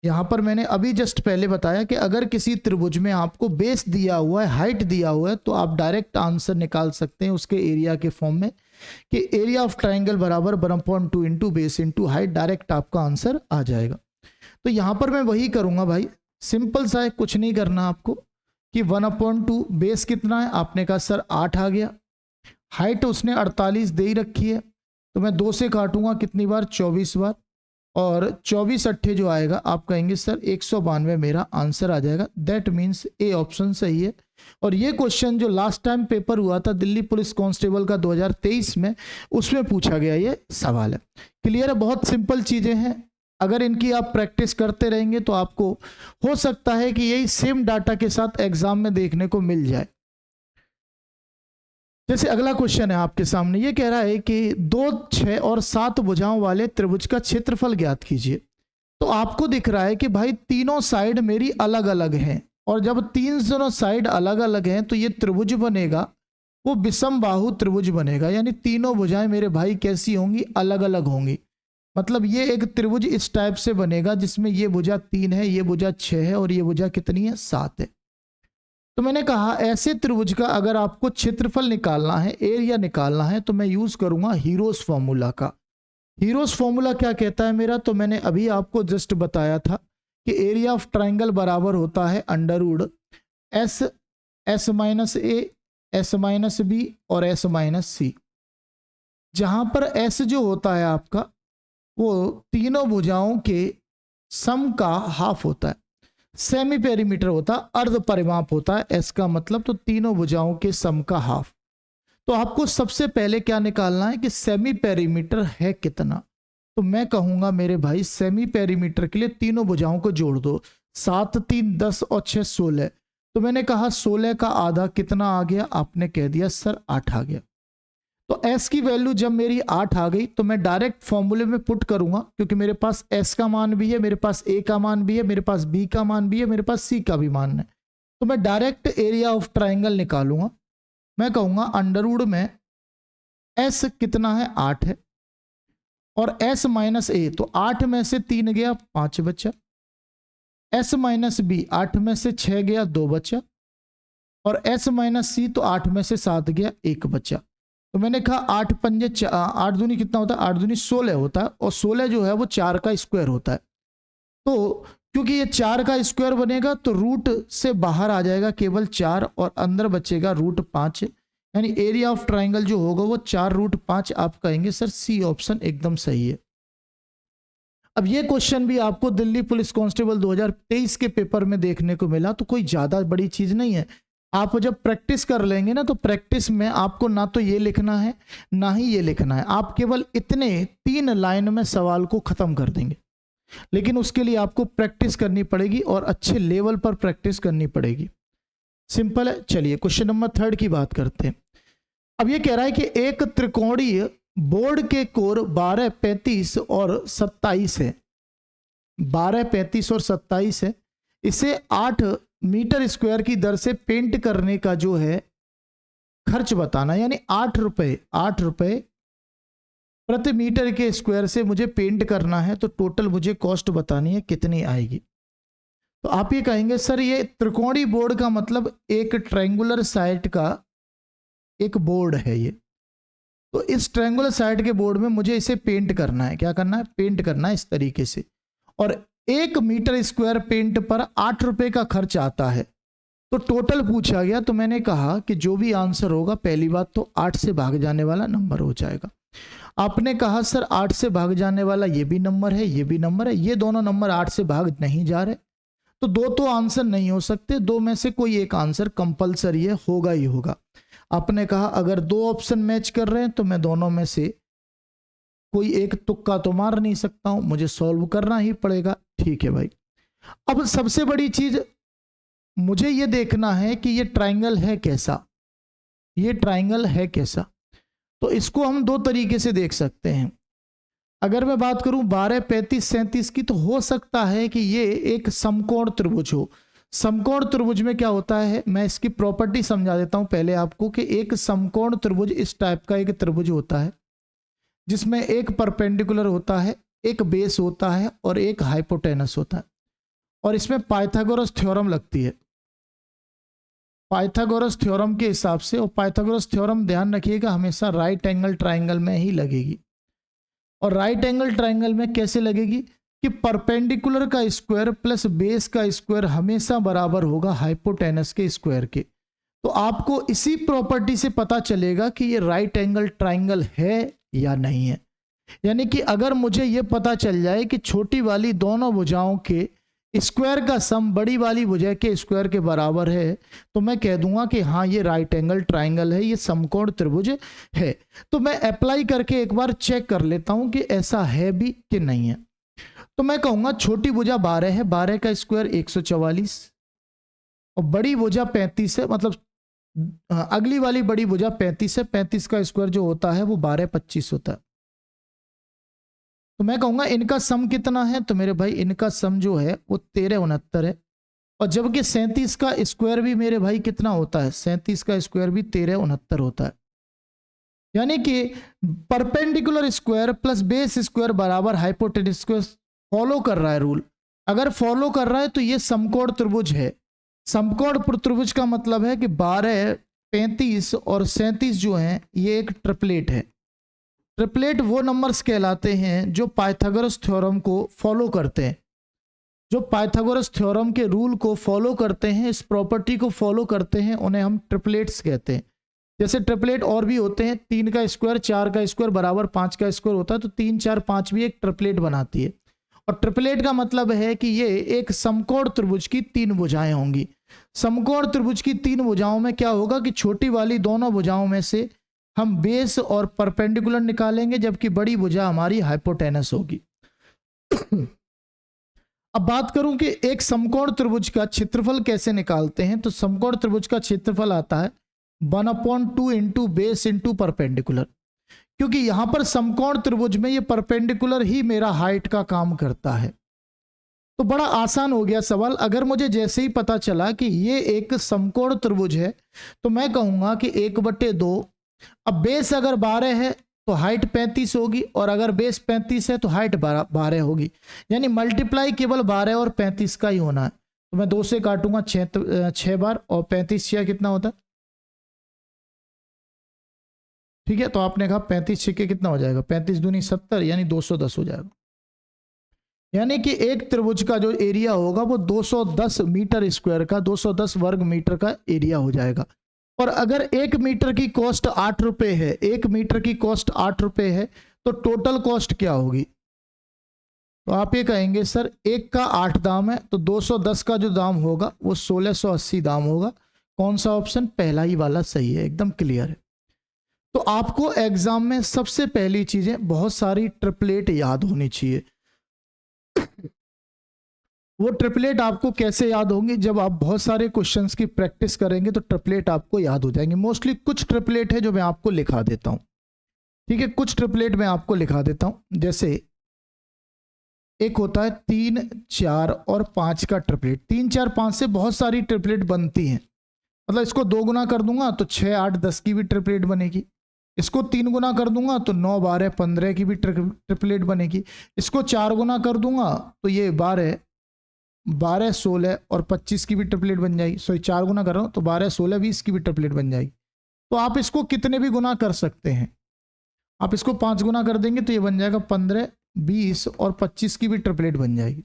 यहाँ पर मैंने अभी जस्ट पहले बताया कि अगर किसी त्रिभुज में आपको बेस दिया हुआ है, हाइट दिया हुआ है, तो आप डायरेक्ट आंसर निकाल सकते हैं उसके एरिया के फॉर्म में कि एरिया ऑफ ट्राइंगल बराबर 1/2 into base into height, direct आपका आंसर आ जाएगा। तो यहाँ पर मैं वही करूँगा भाई, सिंपल सा है, कुछ नहीं करना आपको कि 1/2 बेस कितना है, आपने कहा सर 8 आ गया, हाइट उसने 48 दे ही रखी है, तो मैं 2 से काटूंगा कितनी बार, 24 बार, और 24 अट्ठे जो आएगा आप कहेंगे सर 192 मेरा आंसर आ जाएगा। दैट मीन्स ए ऑप्शन सही है। और ये क्वेश्चन जो लास्ट टाइम पेपर हुआ था दिल्ली पुलिस कांस्टेबल का 2023 में, उसमें पूछा गया ये सवाल है। क्लियर है, बहुत सिंपल चीजें हैं, अगर इनकी आप प्रैक्टिस करते रहेंगे तो आपको हो सकता है कि यही सेम डाटा के साथ एग्जाम में देखने को मिल जाए। जैसे अगला क्वेश्चन है आपके सामने, ये कह रहा है कि 2, 6 और 7 भुजाओं वाले त्रिभुज का क्षेत्रफल ज्ञात कीजिए। तो आपको दिख रहा है कि भाई तीनों साइड मेरी अलग अलग हैं, और जब तीनों साइड अलग अलग हैं तो ये त्रिभुज बनेगा, वो विषम बाहु त्रिभुज बनेगा, यानी तीनों भुजाएं मेरे भाई कैसी होंगी, अलग अलग होंगी। मतलब ये एक त्रिभुज इस टाइप से बनेगा जिसमें ये भुजा 3 है, ये भुजा 6 है, और ये भुजा कितनी है, 7 है। तो मैंने कहा ऐसे त्रिभुज का अगर आपको क्षेत्रफल निकालना है, एरिया निकालना है, तो मैं यूज करूंगा हीरोज फॉर्मूला का। हीरोज फॉर्मूला क्या कहता है मेरा, तो मैंने अभी आपको जस्ट बताया था कि एरिया ऑफ ट्राइंगल बराबर होता है Underwood S, S minus A, S minus B और एस माइनस सी। जहां पर एस जो होता है आपका, वो तीनों भुजाओं के सम का हाफ होता है, सेमी पेरीमीटर होता है, अर्ध परिमाप होता है एस का मतलब, तो तीनों भुजाओं के सम का हाफ। तो आपको सबसे पहले क्या निकालना है कि सेमी पेरीमीटर है कितना। तो मैं कहूंगा मेरे भाई सेमी पेरीमीटर के लिए तीनों भुजाओं को जोड़ दो, 7, 3, 10 और 6, 16। तो मैंने कहा 16 का आधा कितना आ गया, आपने कह दिया सर 8 आ गया। तो s की वैल्यू जब मेरी 8 आ गई तो मैं डायरेक्ट फॉर्मूले में पुट करूंगा, क्योंकि मेरे पास s का मान भी है, मेरे पास a का मान भी है, मेरे पास b का मान भी है, मेरे पास c का भी मान है। तो मैं डायरेक्ट एरिया ऑफ ट्राइंगल निकालूंगा। मैं कहूंगा अंडरवुड में s कितना है, 8 है, और s माइनस a, तो 8 में से 3 गया 5 बचा, s माइनस b 8 में से 6 गया 2 बचा, और s माइनस c तो 8 में से 7 गया 1 बचा। तो मैंने कहा 8 पंजे 8 दूनी कितना होता है, 8 दूनी 16 होता है, और 16 जो है वो 4 का स्क्वायर होता है। तो क्योंकि ये 4 का स्क्वायर बनेगा तो रूट से बाहर आ जाएगा केवल 4, और अंदर बचेगा √5, यानी एरिया ऑफ ट्राइंगल जो होगा वो 4√5। आप कहेंगे सर सी ऑप्शन एकदम सही है। अब ये क्वेश्चन भी आपको दिल्ली पुलिस कांस्टेबल 2023 के पेपर में देखने को मिला, तो कोई ज्यादा बड़ी चीज नहीं है। आप जब प्रैक्टिस कर लेंगे ना, तो प्रैक्टिस में आपको ना तो ये लिखना है ना ही ये लिखना है, आप केवल इतने 3 लाइन में सवाल को खत्म कर देंगे। लेकिन उसके लिए आपको प्रैक्टिस करनी पड़ेगी और अच्छे लेवल पर प्रैक्टिस करनी पड़ेगी। सिंपल है। चलिए क्वेश्चन नंबर 3 की बात करते हैं। अब ये कह रहा है कि एक त्रिकोणीय बोर्ड के कोर 12, 35 और 27 है, 12, 35 और 27 है। इसे 8 मीटर स्क्वायर की दर से पेंट करने का जो है खर्च बताना, यानी 8 रुपए प्रति मीटर के स्क्वायर से मुझे पेंट करना है, तो टोटल मुझे कॉस्ट बतानी है कितनी आएगी। तो आप ये कहेंगे सर ये त्रिकोणीय बोर्ड का मतलब एक ट्रायंगुलर साइड का एक बोर्ड है ये, तो इस ट्रायंगुलर साइड के बोर्ड में मुझे इसे पेंट करना है। क्या करना है, पेंट करना है इस तरीके से, और 1 मीटर स्क्वायर पेंट पर 8 रुपए का खर्च आता है। तो टोटल पूछा गया, तो मैंने कहा कि जो भी आंसर होगा पहली बात तो 8 से भाग जाने वाला नंबर हो जाएगा। आपने कहा सर 8 से भाग जाने वाला ये भी नंबर है, ये भी नंबर है, ये दोनों नंबर 8 से भाग नहीं जा रहे, तो 2 तो आंसर नहीं हो सकते, 2 में से कोई एक आंसर कंपलसरी है, होगा ही होगा। आपने कहा अगर 2 ऑप्शन मैच कर रहे हैं तो मैं दोनों में से कोई एक तुक्का तो मार नहीं सकता हूं, मुझे सॉल्व करना ही पड़ेगा। ठीक है भाई। अब सबसे बड़ी चीज मुझे ये देखना है कि ये ट्रायंगल है कैसा, ये ट्रायंगल है कैसा। तो इसको हम 2 तरीके से देख सकते हैं। अगर मैं बात करूं 12, 35, 37 की, तो हो सकता है कि ये एक समकोण त्रिभुज हो। समकोण त्रिभुज में क्या होता है, मैं इसकी प्रॉपर्टी समझा देता हूं पहले आपको, कि एक समकोण त्रिभुज इस टाइप का एक त्रिभुज होता है जिसमें एक परपेंडिकुलर होता है, एक बेस होता है और एक हाइपोटेनस होता है। और इसमें पाइथागोरस थ्योरम लगती है। पाइथागोरस थ्योरम के हिसाब से, और पाइथागोरस थ्योरम ध्यान रखिएगा हमेशा राइट एंगल ट्राइंगल में ही लगेगी। और राइट एंगल ट्राइंगल में कैसे लगेगी कि परपेंडिकुलर का स्क्वायर प्लस बेस का स्क्वायर हमेशा बराबर होगा हाइपोटेनस के स्क्वायर के। तो आपको इसी प्रॉपर्टी से पता चलेगा कि ये राइट एंगल ट्राइंगल है या नहीं है। यानी कि अगर मुझे ये पता चल जाए कि छोटी वाली दोनों भुजाओं के स्क्वायर का सम बड़ी वाली भुजा के स्क्वायर के बराबर है, तो मैं कह दूंगा कि हाँ ये राइट एंगल ट्राइंगल है, ये समकोण त्रिभुज है। तो मैं अप्लाई करके एक बार चेक कर लेता हूं कि ऐसा है भी कि नहीं है। तो मैं कहूंगा छोटी भुजा 12 है, 12 का स्क्वायर 144, और बड़ी भुजा 35 है, मतलब अगली वाली बड़ी भुजा 35 है, 35 का स्क्वायर जो होता है वो 12 25 होता है। तो मैं कहूंगा इनका सम कितना है, तो मेरे भाई इनका सम जो है वो 13 69 है। और जबकि 37 का स्क्वायर भी मेरे भाई कितना होता है, 37 का स्क्वायर भी 13 69 होता है। यानी कि perpendicular square plus base square बराबर हाइपोटेनस स्क्वायर फॉलो कर रहा है रूल। अगर फॉलो कर रहा है तो ये समकोण त्रिभुज है। समकोण त्रिभुज का मतलब है कि 12 35 और 37 जो है ये एक ट्रिपलेट है। ट्रिपलेट वो नंबर्स कहलाते हैं जो पाइथागोरस थ्योरम को फॉलो करते हैं, जो पाइथागोरस थ्योरम के रूल को फॉलो करते हैं, इस प्रॉपर्टी को फॉलो करते हैं, उन्हें हम ट्रिपलेट्स कहते हैं। जैसे ट्रिपलेट और भी होते हैं, 3 का स्क्वायर 4 का स्क्वायर बराबर 5 का स्क्वायर होता है, तो 3 4 5 भी एक ट्रिपलेट बनाती है। और ट्रिपलेट का मतलब है कि ये एक समकोण त्रिभुज की 3 भुजाएं होंगी। समकोण त्रिभुज की 3 भुजाओं में क्या होगा कि छोटी वाली दोनों भुजाओं में से हम बेस और परपेंडिकुलर निकालेंगे, जबकि बड़ी भुजा हमारी हाइपोटेनस होगी। अब बात करूं कि एक समकोण त्रिभुज का क्षेत्रफल कैसे निकालते हैं, तो समकोण त्रिभुज का क्षेत्रफल आता है 1/2 इंटू बेस इंटू परपेंडिकुलर। क्योंकि यहां पर समकोण त्रिभुज में ये परपेंडिकुलर ही मेरा हाइट का काम करता है। तो बड़ा आसान हो गया सवाल। अगर मुझे जैसे ही पता चला कि ये एक समकोण त्रिभुज है, तो मैं कहूंगा कि 1/2, अब बेस अगर 12 है तो हाइट 35 होगी, और अगर बेस 35 है तो हाइट 12 होगी। यानी मल्टीप्लाई केवल 12 और 35 का ही होना है। तो मैं 2 से काटूंगा 6 बार, और 35 6 कितना होता है, ठीक है। तो आपने कहा 35 6 कितना हो जाएगा, 35 दूनी 70, यानी 210 हो जाएगा। यानी कि एक त्रिभुज का जो एरिया होगा वो 210 मीटर स्क्वायर का, 210 वर्ग मीटर का एरिया हो जाएगा। और अगर 1 मीटर की कॉस्ट 8 रुपए है, 1 मीटर की कॉस्ट 8 रुपए है, तो टोटल कॉस्ट क्या होगी? तो आप ये कहेंगे सर 1 का 8 दाम है, तो 210 का जो दाम होगा वो 1680 दाम होगा। कौन सा ऑप्शन? पहला ही वाला सही है, एकदम क्लियर है। तो आपको एग्जाम में सबसे पहली चीजें बहुत सारी ट्रिपलेट याद होनी चाहिए। वो ट्रिपलेट आपको कैसे याद होंगे? जब आप बहुत सारे क्वेश्चंस की प्रैक्टिस करेंगे तो ट्रिपलेट आपको याद हो जाएंगे। मोस्टली कुछ ट्रिपलेट है जो मैं आपको लिखा देता हूं, ठीक है। कुछ ट्रिपलेट मैं आपको लिखा देता हूं। जैसे एक होता है 3 4 और 5 का ट्रिपलेट। 3 4 5 से बहुत सारी ट्रिपलेट बनती हैं। मतलब इसको 2 गुना कर दूंगा तो 6 8 10 की भी ट्रिपलेट बनेगी। इसको 3 गुना कर दूंगा तो 9 12 15 की भी ट्रिपलेट बनेगी। इसको 4 गुना कर दूंगा तो ये 12 16 और 25 की भी ट्रिपलेट बन जाएगी। सॉरी 4 गुना कर रहा हूं तो 12 16 20 की भी ट्रिपलेट बन जाएगी। तो आप इसको कितने भी गुना कर सकते हैं। आप इसको 5 गुना कर देंगे तो ये बन जाएगा 15 20 और 25 की भी ट्रिपलेट बन जाएगी।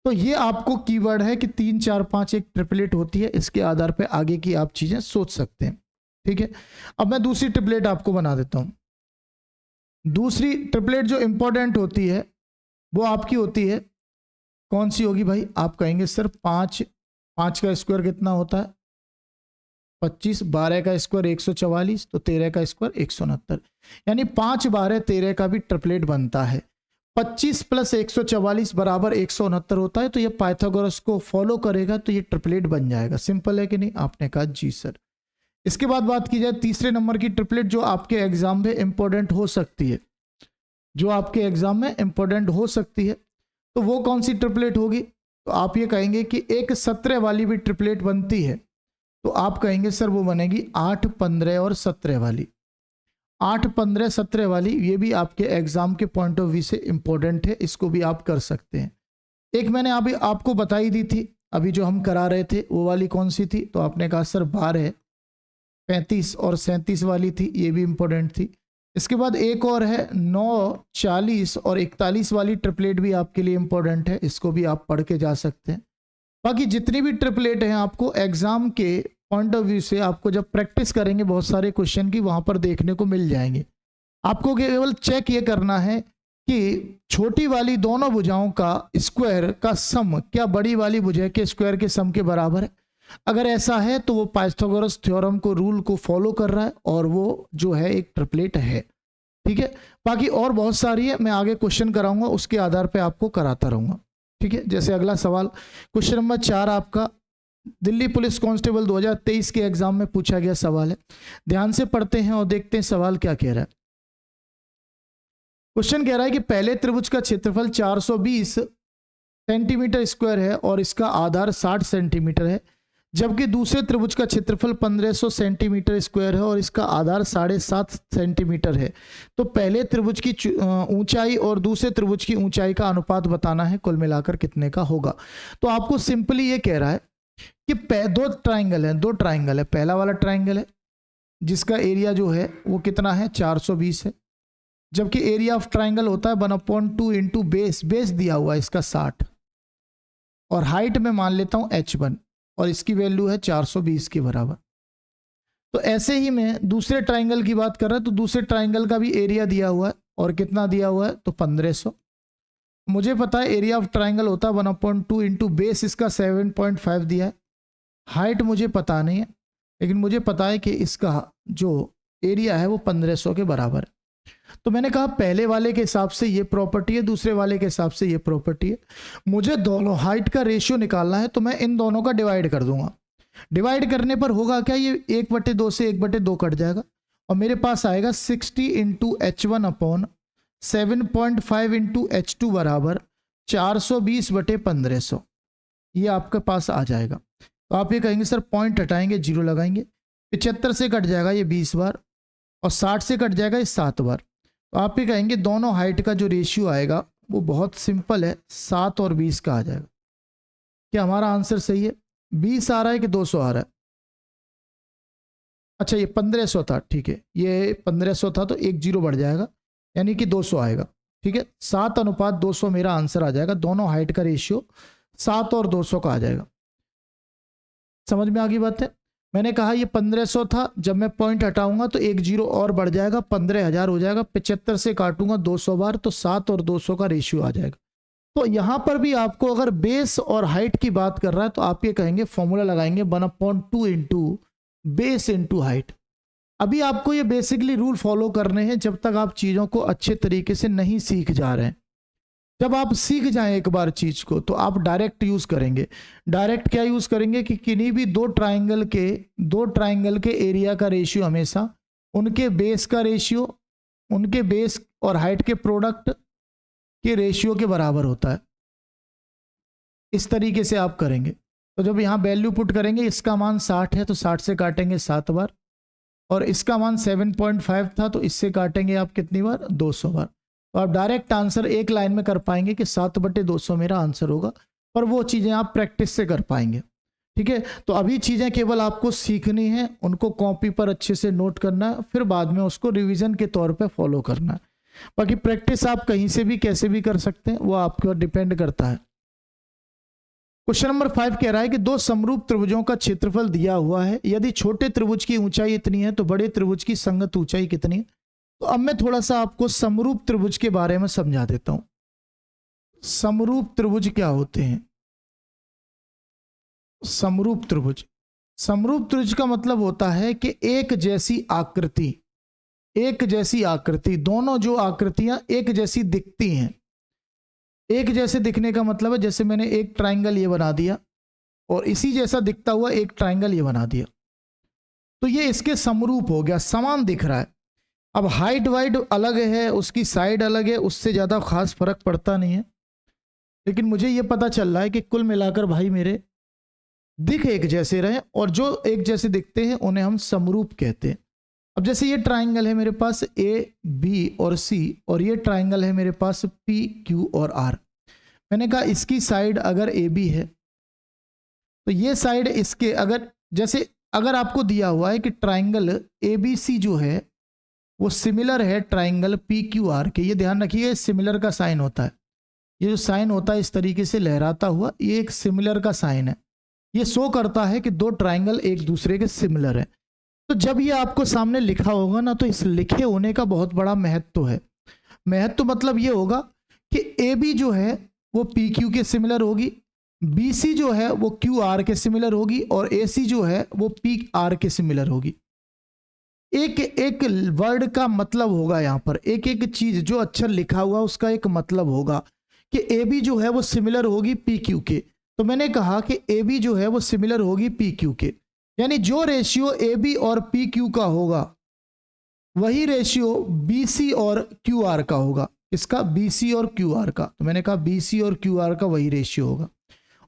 तो ये आपको कीवर्ड है कि 3 4 5 एक ट्रिपलेट होती है। इसके आधार पर आगे की आप चीजें सोच सकते हैं, ठीक है। अब मैं दूसरी ट्रिपलेट आपको बना देता हूं। दूसरी ट्रिपलेट जो इंपॉर्टेंट होती है वो आपकी होती है, कौन सी होगी भाई? आप कहेंगे सर 5 का स्क्वायर कितना होता है? 25, 12 का स्क्वायर 144, तो 13 का स्क्वायर 169। यानी 5 12 13 का भी ट्रिपलेट बनता है। 25 प्लस 144 बराबर 169 होता है। तो ये पाइथागोरस को फॉलो करेगा तो ये ट्रिपलेट बन जाएगा। सिंपल है कि नहीं? आपने कहा जी सर। इसके बाद बात की जाए तीसरे नंबर की ट्रिपलेट जो आपके एग्जाम में इंपॉर्टेंट हो सकती है, जो आपके एग्जाम में इंपॉर्टेंट हो सकती है, तो वो कौन सी ट्रिपलेट होगी? तो आप ये कहेंगे कि एक 17 वाली भी ट्रिपलेट बनती है। तो आप कहेंगे सर वो बनेगी 8 15 और 17 वाली। 8 15 17 वाली ये भी आपके एग्जाम के पॉइंट ऑफ व्यू से इंपॉर्टेंट है, इसको भी आप कर सकते हैं। एक मैंने अभी आपको बताई दी थी, अभी जो हम करा रहे थे वो वाली कौन सी थी, तो आपने कहा सर 12, 35 और 37 वाली थी, ये भी इंपॉर्टेंट थी। इसके बाद एक और है 9, 40 और 41 वाली ट्रिपलेट भी आपके लिए इंपॉर्टेंट है, इसको भी आप पढ़ के जा सकते हैं। बाकी जितनी भी ट्रिपलेट हैं आपको एग्जाम के पॉइंट ऑफ व्यू से, आपको जब प्रैक्टिस करेंगे बहुत सारे क्वेश्चन की, वहां पर देखने को मिल जाएंगे। आपको केवल चेक ये करना है कि छोटी वाली दोनों भुजाओं का स्क्वायर का सम क्या बड़ी वाली भुजा के स्क्वायर के सम के बराबर है। अगर ऐसा है तो वो पाइथागोरस थ्योरम को रूल को फॉलो कर रहा है और वो जो है एक ट्रिपलेट है। ठीक है, बाकी और बहुत सारी है, मैं आगे क्वेश्चन कराऊंगा, उसके आधार पे आपको कराता रहूंगा। ठीक है, जैसे अगला सवाल क्वेश्चन नंबर 4 आपका दिल्ली पुलिस कांस्टेबल 2023 के एग्जाम में पूछा गया सवाल है। ध्यान से पढ़ते हैं और देखते हैं सवाल क्या कह रहा है। क्वेश्चन कह रहा है कि पहले त्रिभुज का क्षेत्रफल 420 सेंटीमीटर स्क्वायर है और इसका आधार 60 सेंटीमीटर है, जबकि दूसरे त्रिभुज का क्षेत्रफल 1500 सेंटीमीटर स्क्वायर है और इसका आधार 7.5 सेंटीमीटर है। तो पहले त्रिभुज की ऊंचाई और दूसरे त्रिभुज की ऊंचाई का अनुपात बताना है, कुल मिलाकर कितने का होगा। तो आपको सिंपली ये कह रहा है कि दो ट्राइंगल है, पहला वाला ट्राइंगल है जिसका एरिया जो है वो कितना है 420 है, जबकि एरिया ऑफ ट्राइंगल होता है 1/2 इंटू बेस दिया हुआ है इसका 60, और हाइट में मान लेता हूं h1 और इसकी वैल्यू है 420 के बराबर। तो ऐसे ही मैं दूसरे ट्राइंगल की बात कर रहा हूं, तो दूसरे ट्राइंगल का भी एरिया दिया हुआ है और कितना दिया हुआ है तो 1500। मुझे पता है एरिया ऑफ ट्राइंगल होता है 1/2 इंटू बेस इसका 7.5 दिया है, हाइट मुझे पता नहीं है, लेकिन मुझे पता है कि इसका जो एरिया है वो 1500 के बराबर है। तो मैंने कहा पहले वाले के हिसाब से ये प्रॉपर्टी है, दूसरे वाले के हिसाब से ये प्रॉपर्टी है, मुझे दोनों हाइट का रेशियो निकालना है, तो मैं इन दोनों का डिवाइड कर दूंगा। डिवाइड करने पर होगा क्या, ये 1/2 से 1/2 कट जाएगा और मेरे पास आएगा 60 into h1 upon 7.5 into h2 बराबर 420/1500, ये आपके पास आ जाएगा। तो आप ये कहेंगे सर पॉइंट हटाएंगे, जीरो लगाएंगे, 75 से कट जाएगा ये 20 बार और 60 से कट जाएगा ये 7 बार। तो आप ये कहेंगे दोनों हाइट का जो रेशियो आएगा वो बहुत सिंपल है, 7 और 20 का आ जाएगा। क्या हमारा आंसर सही है? 20 आ रहा है कि 200 आ रहा है? अच्छा ये 1500 था, ठीक है, ये 1500 था तो एक जीरो बढ़ जाएगा यानी कि 200 आएगा। ठीक है, 7:200 मेरा आंसर आ जाएगा, दोनों हाइट का रेशियो 7 और 200 का आ जाएगा। समझ में आ गई बात है? मैंने कहा ये 1500 था, जब मैं पॉइंट हटाऊंगा तो एक जीरो और बढ़ जाएगा, 15,000 हो जाएगा, 75 से काटूंगा 200 बार तो 7 और 200 का रेशियो आ जाएगा। तो यहां पर भी आपको अगर बेस और हाइट की बात कर रहा है तो आप ये कहेंगे फॉर्मूला लगाएंगे 1/2 इंटू बेस इंटू हाइट। अभी आपको ये बेसिकली रूल फॉलो करने हैं जब तक आप चीजों को अच्छे तरीके से नहीं सीख जा रहे हैं। जब आप सीख जाएं एक बार चीज को तो आप डायरेक्ट यूज करेंगे। डायरेक्ट क्या यूज करेंगे कि किन्हीं भी दो ट्राइंगल के एरिया का रेशियो हमेशा उनके बेस का रेशियो, उनके बेस और हाइट के प्रोडक्ट के रेशियो के बराबर होता है। इस तरीके से आप करेंगे। तो जब यहां वैल्यू पुट करेंगे, इसका मान 60 है तो 60 से काटेंगे 7 बार, और इसका मान 7.5 था तो इससे काटेंगे आप कितनी बार? 200 बार। तो आप डायरेक्ट आंसर एक लाइन में कर पाएंगे कि 7/200 मेरा आंसर होगा, पर वो चीजें आप प्रैक्टिस से कर पाएंगे। ठीक है, तो अभी चीजें केवल आपको सीखनी है, उनको कॉपी पर अच्छे से नोट करना है, फिर बाद में उसको रिवीजन के तौर पे फॉलो करना है। बाकी प्रैक्टिस आप कहीं से भी कैसे भी कर सकते हैं, वो आपके ऊपर डिपेंड करता है। क्वेश्चन नंबर 5 कह रहा है कि दो समरूप त्रिभुजों का क्षेत्रफल दिया हुआ है, यदि छोटे त्रिभुज की ऊंचाई इतनी है तो बड़े त्रिभुज की संगत ऊंचाई कितनी है। तो अब मैं थोड़ा सा आपको समरूप त्रिभुज के बारे में समझा देता हूं। समरूप त्रिभुज क्या होते हैं? समरूप त्रिभुज का मतलब होता है कि एक जैसी आकृति, दोनों जो आकृतियां एक जैसी दिखती हैं। एक जैसे दिखने का मतलब है जैसे मैंने एक ट्राइंगल ये बना दिया और इसी जैसा दिखता हुआ एक ट्राइंगल ये बना दिया, तो ये इसके समरूप हो गया, समान दिख रहा है। अब हाइट वाइट अलग है, उसकी साइड अलग है, उससे ज़्यादा खास फर्क पड़ता नहीं है, लेकिन मुझे ये पता चल रहा है कि कुल मिलाकर भाई मेरे दिख एक जैसे रहे, और जो एक जैसे दिखते हैं उन्हें हम समरूप कहते हैं। अब जैसे ये ट्राइंगल है मेरे पास ए बी और सी, और ये ट्राइंगल है मेरे पास पी क्यू और आर। मैंने कहा इसकी साइड अगर ए बी है तो ये साइड इसके, अगर जैसे अगर आपको दिया हुआ है कि ट्राइंगल ए बी सी जो है वो सिमिलर है ट्राइंगल पी क्यू आर के, ये ध्यान रखिए सिमिलर का साइन होता है, ये जो साइन होता है इस तरीके से लहराता हुआ, ये एक सिमिलर का साइन है, ये शो करता है कि दो ट्राइंगल एक दूसरे के सिमिलर है। तो जब ये आपको सामने लिखा होगा ना, तो इस लिखे होने का बहुत बड़ा महत्व है। महत्व मतलब ये होगा कि ए बी जो है वो पी क्यू के सिमिलर होगी, बी सी जो है वो क्यू आर के सिमिलर होगी, और ए सी जो है वो पी आर के सिमिलर होगी। एक एक वर्ड का मतलब होगा यहाँ पर, एक एक चीज जो अक्षर लिखा हुआ उसका एक मतलब होगा कि ए बी जो है वो सिमिलर होगी पी क्यू के। तो मैंने कहा कि ए बी जो है वो सिमिलर होगी पी क्यू के, यानी जो रेशियो ए बी और पी क्यू का होगा वही रेशियो बी सी और क्यू आर का होगा। इसका बी सी और क्यू आर का, तो मैंने कहा बी सी और क्यू आर का वही रेशियो होगा,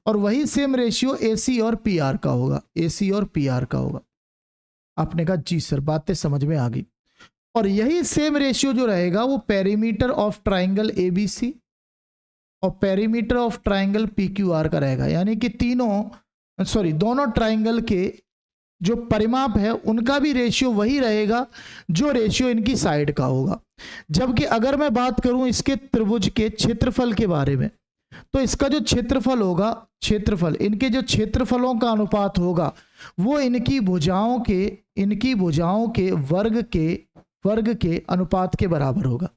और वही सेम रेशियो ए सी और पी आर का होगा, ए सी और पी आर का होगा। आपने कहा जी सर, बातें समझ में आ गई। और यही सेम रेशियो जो रहेगा वो perimeter of triangle A B C और perimeter of triangle P Q R का रहेगा, यानी कि दोनों ट्राइंगल के जो परिमाप है उनका भी रेशियो वही रहेगा जो रेशियो इनकी साइड का होगा। जबकि अगर मैं बात करूं इसके त्रिभुज के क्षेत्रफल के बारे में, तो इसका जो क्षेत्रफल होगा, क्षेत्रफल इनके जो क्षेत्रफलों का अनुपात होगा वो इनकी भुजाओं के वर्ग के अनुपात के बराबर होगा।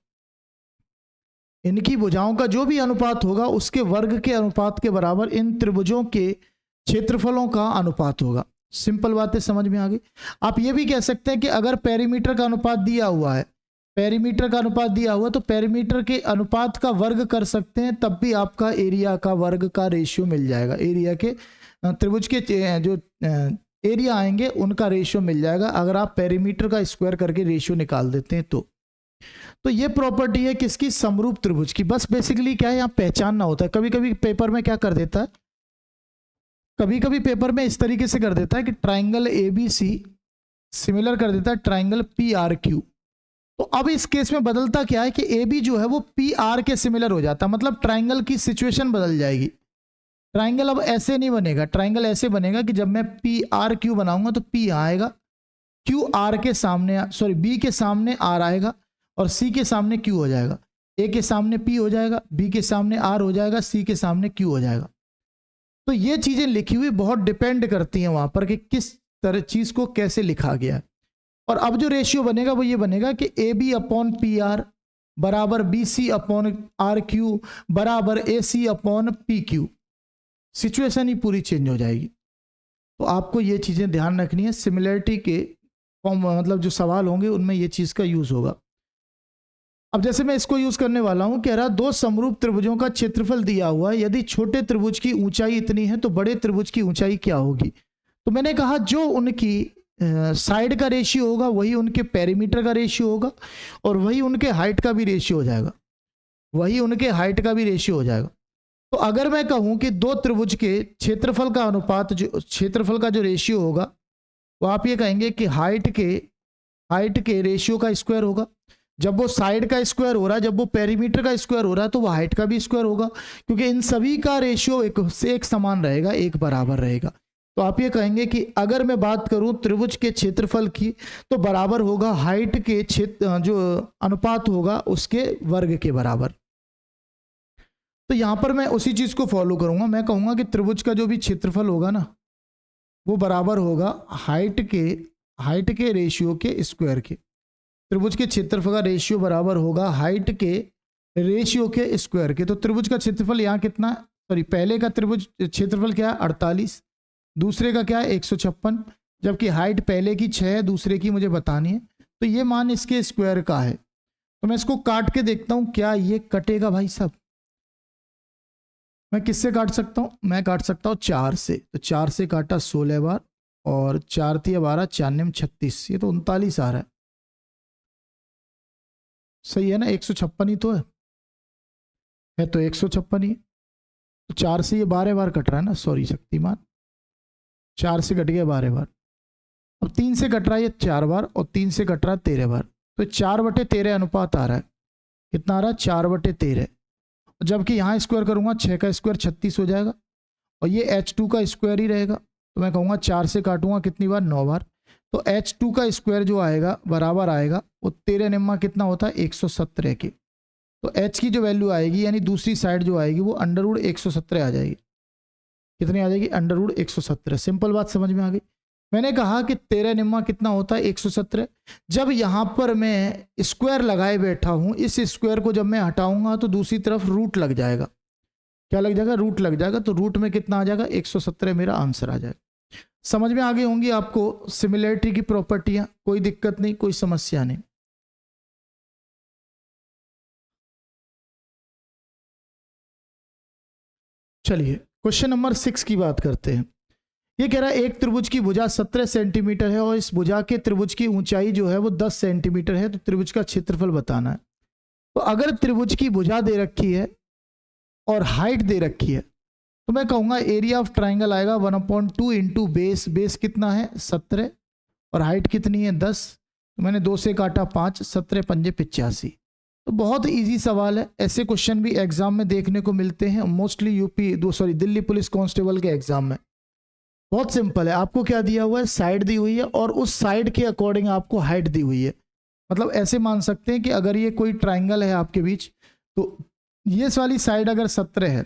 इनकी भुजाओं का जो भी अनुपात होगा उसके वर्ग के अनुपात के बराबर इन त्रिभुजों के क्षेत्रफलों का अनुपात होगा। सिंपल बातें समझ में आ गई। आप ये भी कह सकते हैं कि अगर पेरीमीटर का अनुपात दिया हुआ है, तो पेरीमीटर के अनुपात का वर्ग कर सकते हैं, तब भी आपका एरिया का वर्ग का रेशियो मिल जाएगा। एरिया के त्रिभुज के जो एरिया आएंगे उनका रेशियो मिल जाएगा अगर आप पेरीमीटर का स्क्वायर करके रेशियो निकाल देते हैं तो ये प्रॉपर्टी है किसकी, समरूप त्रिभुज की। बस बेसिकली क्या है, यहाँ पहचानना होता है। कभी कभी पेपर में क्या कर देता है, कभी कभी पेपर में इस तरीके से कर देता है कि triangle A B C similar कर देता है ट्राइंगल पी आर क्यू। तो अब इस केस में बदलता क्या है कि ए बी जो है वो पी आर के सिमिलर हो जाता है, मतलब ट्राइंगल की सिचुएशन बदल जाएगी। ट्राइंगल अब ऐसे नहीं बनेगा, ट्राइंगल ऐसे बनेगा कि जब मैं पी आर क्यू बनाऊंगा तो पी यहाँ आएगा, क्यू आर के सामने बी के सामने आर आएगा, और सी के सामने क्यू हो जाएगा। ए के सामने पी हो जाएगा, बी के सामने आर हो जाएगा, सी के सामने क्यू हो जाएगा। तो ये चीजें लिखी हुई बहुत डिपेंड करती हैं वहां पर कि किस तरह चीज को कैसे लिखा गया है। और अब जो रेशियो बनेगा वो ये बनेगा कि A B upon P R बराबर B C upon R Q बराबर A C upon P Q. Situation ही पूरी चेंज हो जाएगी। तो आपको ये चीजें ध्यान रखनी है। सिमिलरिटी के मतलब जो सवाल होंगे उनमें ये चीज का यूज होगा। अब जैसे मैं इसको यूज करने वाला हूं, कह रहा दो समरूप त्रिभुजों का क्षेत्रफल दिया हुआ है, यदि छोटे त्रिभुज की ऊंचाई इतनी है तो बड़े त्रिभुज की ऊंचाई क्या होगी। तो मैंने कहा जो उनकी साइड का रेशियो होगा वही उनके पेरीमीटर का रेशियो होगा, और वही उनके हाइट का भी रेशियो हो जाएगा। तो अगर मैं कहूं कि दो त्रिभुज के क्षेत्रफल का अनुपात, जो क्षेत्रफल का जो रेशियो होगा वो आप ये कहेंगे कि हाइट के रेशियो का स्क्वायर होगा। जब वो साइड का स्क्वायर हो रहा है, जब वो पेरीमीटर का स्क्वायर हो रहा है, तो वो हाइट का भी स्क्वायर होगा, क्योंकि इन सभी का रेशियो एक समान रहेगा, एक बराबर रहेगा। तो आप ये कहेंगे कि अगर मैं बात करूं त्रिभुज के क्षेत्रफल की, तो बराबर होगा हाइट के जो अनुपात होगा उसके वर्ग के बराबर। तो यहां पर मैं उसी चीज को फॉलो करूंगा। मैं कहूंगा कि त्रिभुज का जो भी क्षेत्रफल होगा ना वो बराबर होगा हाइट के रेशियो के स्क्वायर के। त्रिभुज के क्षेत्रफल का रेशियो बराबर होगा हाइट के रेशियो के स्क्वायर के। तो त्रिभुज का क्षेत्रफल यहाँ कितना, पहले का त्रिभुज क्षेत्रफल क्या है 48, दूसरे का क्या है 156, जबकि हाइट पहले की 6 है, दूसरे की मुझे बतानी है। तो ये मान इसके स्क्वायर का है। तो मैं इसको काट के देखता हूं क्या ये कटेगा भाई साहब। मैं किससे काट सकता हूं, मैं काट सकता हूं 4 से। तो 4 से काटा 16 बार, और 4 × 12 4 × 36, ये तो 39 आ रहा है। सही है ना, 156 ही तो है तो 156 ही। तो 4 से ये 12 बार कट रहा है ना, सॉरी शक्तिमान, 4 से कट गया 12 बार। अब 3 से कट रहा है ये 4 बार, और 3 से कट रहा है 13 बार। तो 4/13 अनुपात आ रहा है। कितना आ रहा है 4/13। जबकि यहाँ स्क्वायर करूँगा 6 का स्क्वायर 36 हो जाएगा, और ये H2 का स्क्वायर ही रहेगा, तो मैं कहूँगा 4 से काटूंगा कितनी बार, 9 बार। तो H2 का स्क्वायर जो आएगा बराबर आएगा वो 13 निम्मा कितना होता है, 117 की। तो H की जो वैल्यू आएगी यानी दूसरी साइड जो आएगी वो अंडर रूट 117 आ जाएगी। कितनी आ जाएगी, अंडर रूट 117। सिंपल बात समझ में आ गई। मैंने कहा कि 13 निम्मा कितना होता है, 117। जब यहाँ पर मैं स्क्वायर लगाए बैठा हूँ, इस स्क्वायर को जब मैं हटाऊंगा तो दूसरी तरफ रूट लग जाएगा। क्या लग जाएगा, रूट लग जाएगा। तो रूट में कितना आ जाएगा, 117 मेरा आंसर आ जाएगा। समझ में आ गई होंगी आपको सिमिलरिटी की प्रॉपर्टियां, कोई दिक्कत नहीं, कोई समस्या नहीं। चलिए क्वेश्चन नंबर 6 की बात करते हैं। ये कह रहा है एक त्रिभुज की भुजा 17 सेंटीमीटर है और इस भुजा के त्रिभुज की ऊंचाई जो है वो 10 सेंटीमीटर है, तो त्रिभुज का क्षेत्रफल बताना है। तो अगर त्रिभुज की भुजा दे रखी है और हाइट दे रखी है, तो मैं कहूंगा एरिया ऑफ ट्राइंगल आएगा 1/2 इंटू बेस। बेस कितना है, 17, और हाइट कितनी है, 10। तो मैंने 2 से काटा 5, 17 पंजे 85। तो बहुत इजी सवाल है। ऐसे क्वेश्चन भी एग्जाम में देखने को मिलते हैं, मोस्टली दिल्ली पुलिस कांस्टेबल के एग्जाम में। बहुत सिंपल है। आपको क्या दिया हुआ है, साइड दी हुई है और उस साइड के अकॉर्डिंग आपको हाइट दी हुई है। मतलब ऐसे मान सकते हैं कि अगर ये कोई ट्राइंगल है आपके बीच, तो ये वाली साइड अगर 17 है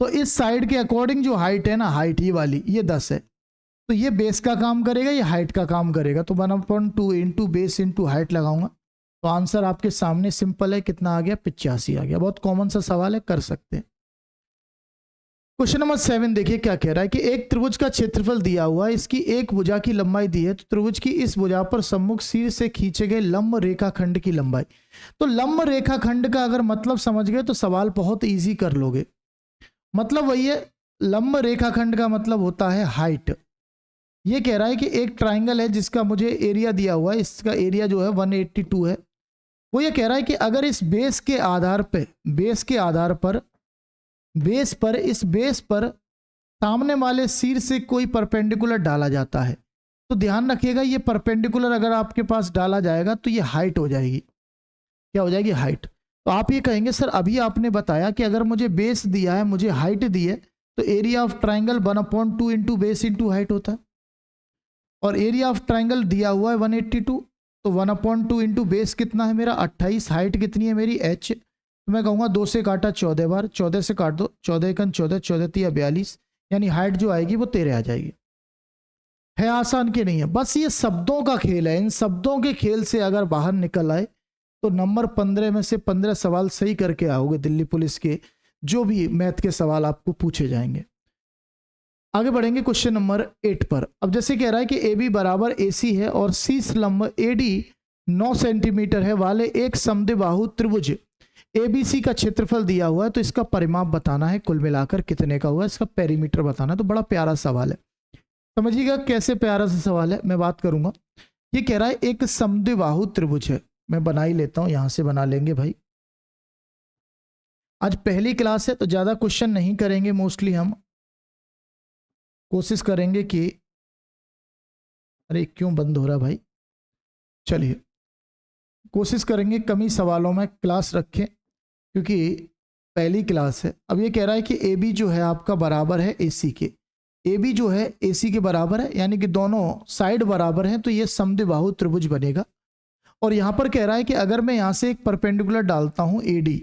तो इस साइड के अकॉर्डिंग जो हाइट है ना, हाइट ये वाली, ये 10 है, तो ये बेस का काम करेगा, ये हाइट का काम करेगा। तो 1/2 इंटू बेस इंटू हाइट लगाऊंगा, तो आंसर आपके सामने सिंपल है, कितना आ गया, 85 आ गया। बहुत कॉमन सा सवाल है, कर सकते हैं। क्वेश्चन नंबर 7 देखिए क्या कह रहा है कि एक त्रिभुज का क्षेत्रफल दिया हुआ है, इसकी एक भुजा की लंबाई दी है, तो त्रिभुज की इस भुजा पर सम्मुख शीर्ष से खींचे गए लंब रेखाखंड की लंबाई। तो लंब रेखाखंड का अगर मतलब समझ गए तो सवाल बहुत इजी कर लोगे। मतलब वही है, लंब रेखाखंड का मतलब होता है हाइट। ये कह रहा है कि एक ट्राइंगल है जिसका मुझे एरिया दिया हुआ है, इसका एरिया जो है 182 है। वो ये कह रहा है कि अगर इस बेस के आधार पर इस बेस पर सामने वाले सिर से कोई परपेंडिकुलर डाला जाता है, तो ध्यान रखिएगा ये परपेंडिकुलर अगर आपके पास डाला जाएगा तो ये हाइट हो जाएगी। क्या हो जाएगी, हाइट। तो आप ये कहेंगे सर अभी आपने बताया कि अगर मुझे बेस दिया है, मुझे हाइट दी है, तो area of triangle 1/2 into base into height होता है, और एरिया ऑफ ट्राइंगल दिया हुआ है 182, तो 1/2 इंटू बेस कितना है मेरा 28, हाइट कितनी है मेरी h, तो मैं कहूँगा 2 से काटा 14 बार, 14 से काट दो, 14 एकन 14, 14 तिया 42, यानी हाइट जो आएगी वो 13 आ जाएगी। है आसान कि नहीं है, बस ये शब्दों का खेल है। इन शब्दों के खेल से अगर बाहर निकल आए तो नंबर 15 में से 15 सवाल सही करके आओगे दिल्ली पुलिस के, जो भी मैथ के सवाल आपको पूछे जाएंगे। आगे बढ़ेंगे क्वेश्चन नंबर 8 पर। अब जैसे कह रहा है कि ए बी बराबर ए सी है और शीर्ष लंब ए डी 9 सेंटीमीटर है वाले एक समद्विबाहु त्रिभुज एबीसी का क्षेत्रफल दिया हुआ है, तो इसका परिमाप बताना है, कुल मिलाकर कितने का हुआ, इसका पेरीमीटर बताना है। तो बड़ा प्यारा सवाल है, समझिएगा कैसे प्यारा सा सवाल है, मैं बात करूंगा। ये कह रहा है एक समद्विबाहु त्रिभुज है, मैं बना ही लेता हूं, यहां से बना लेंगे भाई। आज पहली क्लास है तो ज्यादा क्वेश्चन नहीं करेंगे, मोस्टली हम कोशिश करेंगे कि, अरे क्यों बंद हो रहा भाई, चलिए कोशिश करेंगे कम ही सवालों में क्लास रखें, क्योंकि पहली क्लास है। अब ये कह रहा है कि ए बी जो है आपका बराबर है ए सी के, ए बी जो है ए सी के बराबर है, यानी कि दोनों साइड बराबर हैं, तो ये समद्विबाहु त्रिभुज बनेगा। और यहाँ पर कह रहा है कि अगर मैं यहाँ से एक परपेंडिकुलर डालता हूँ ए डी,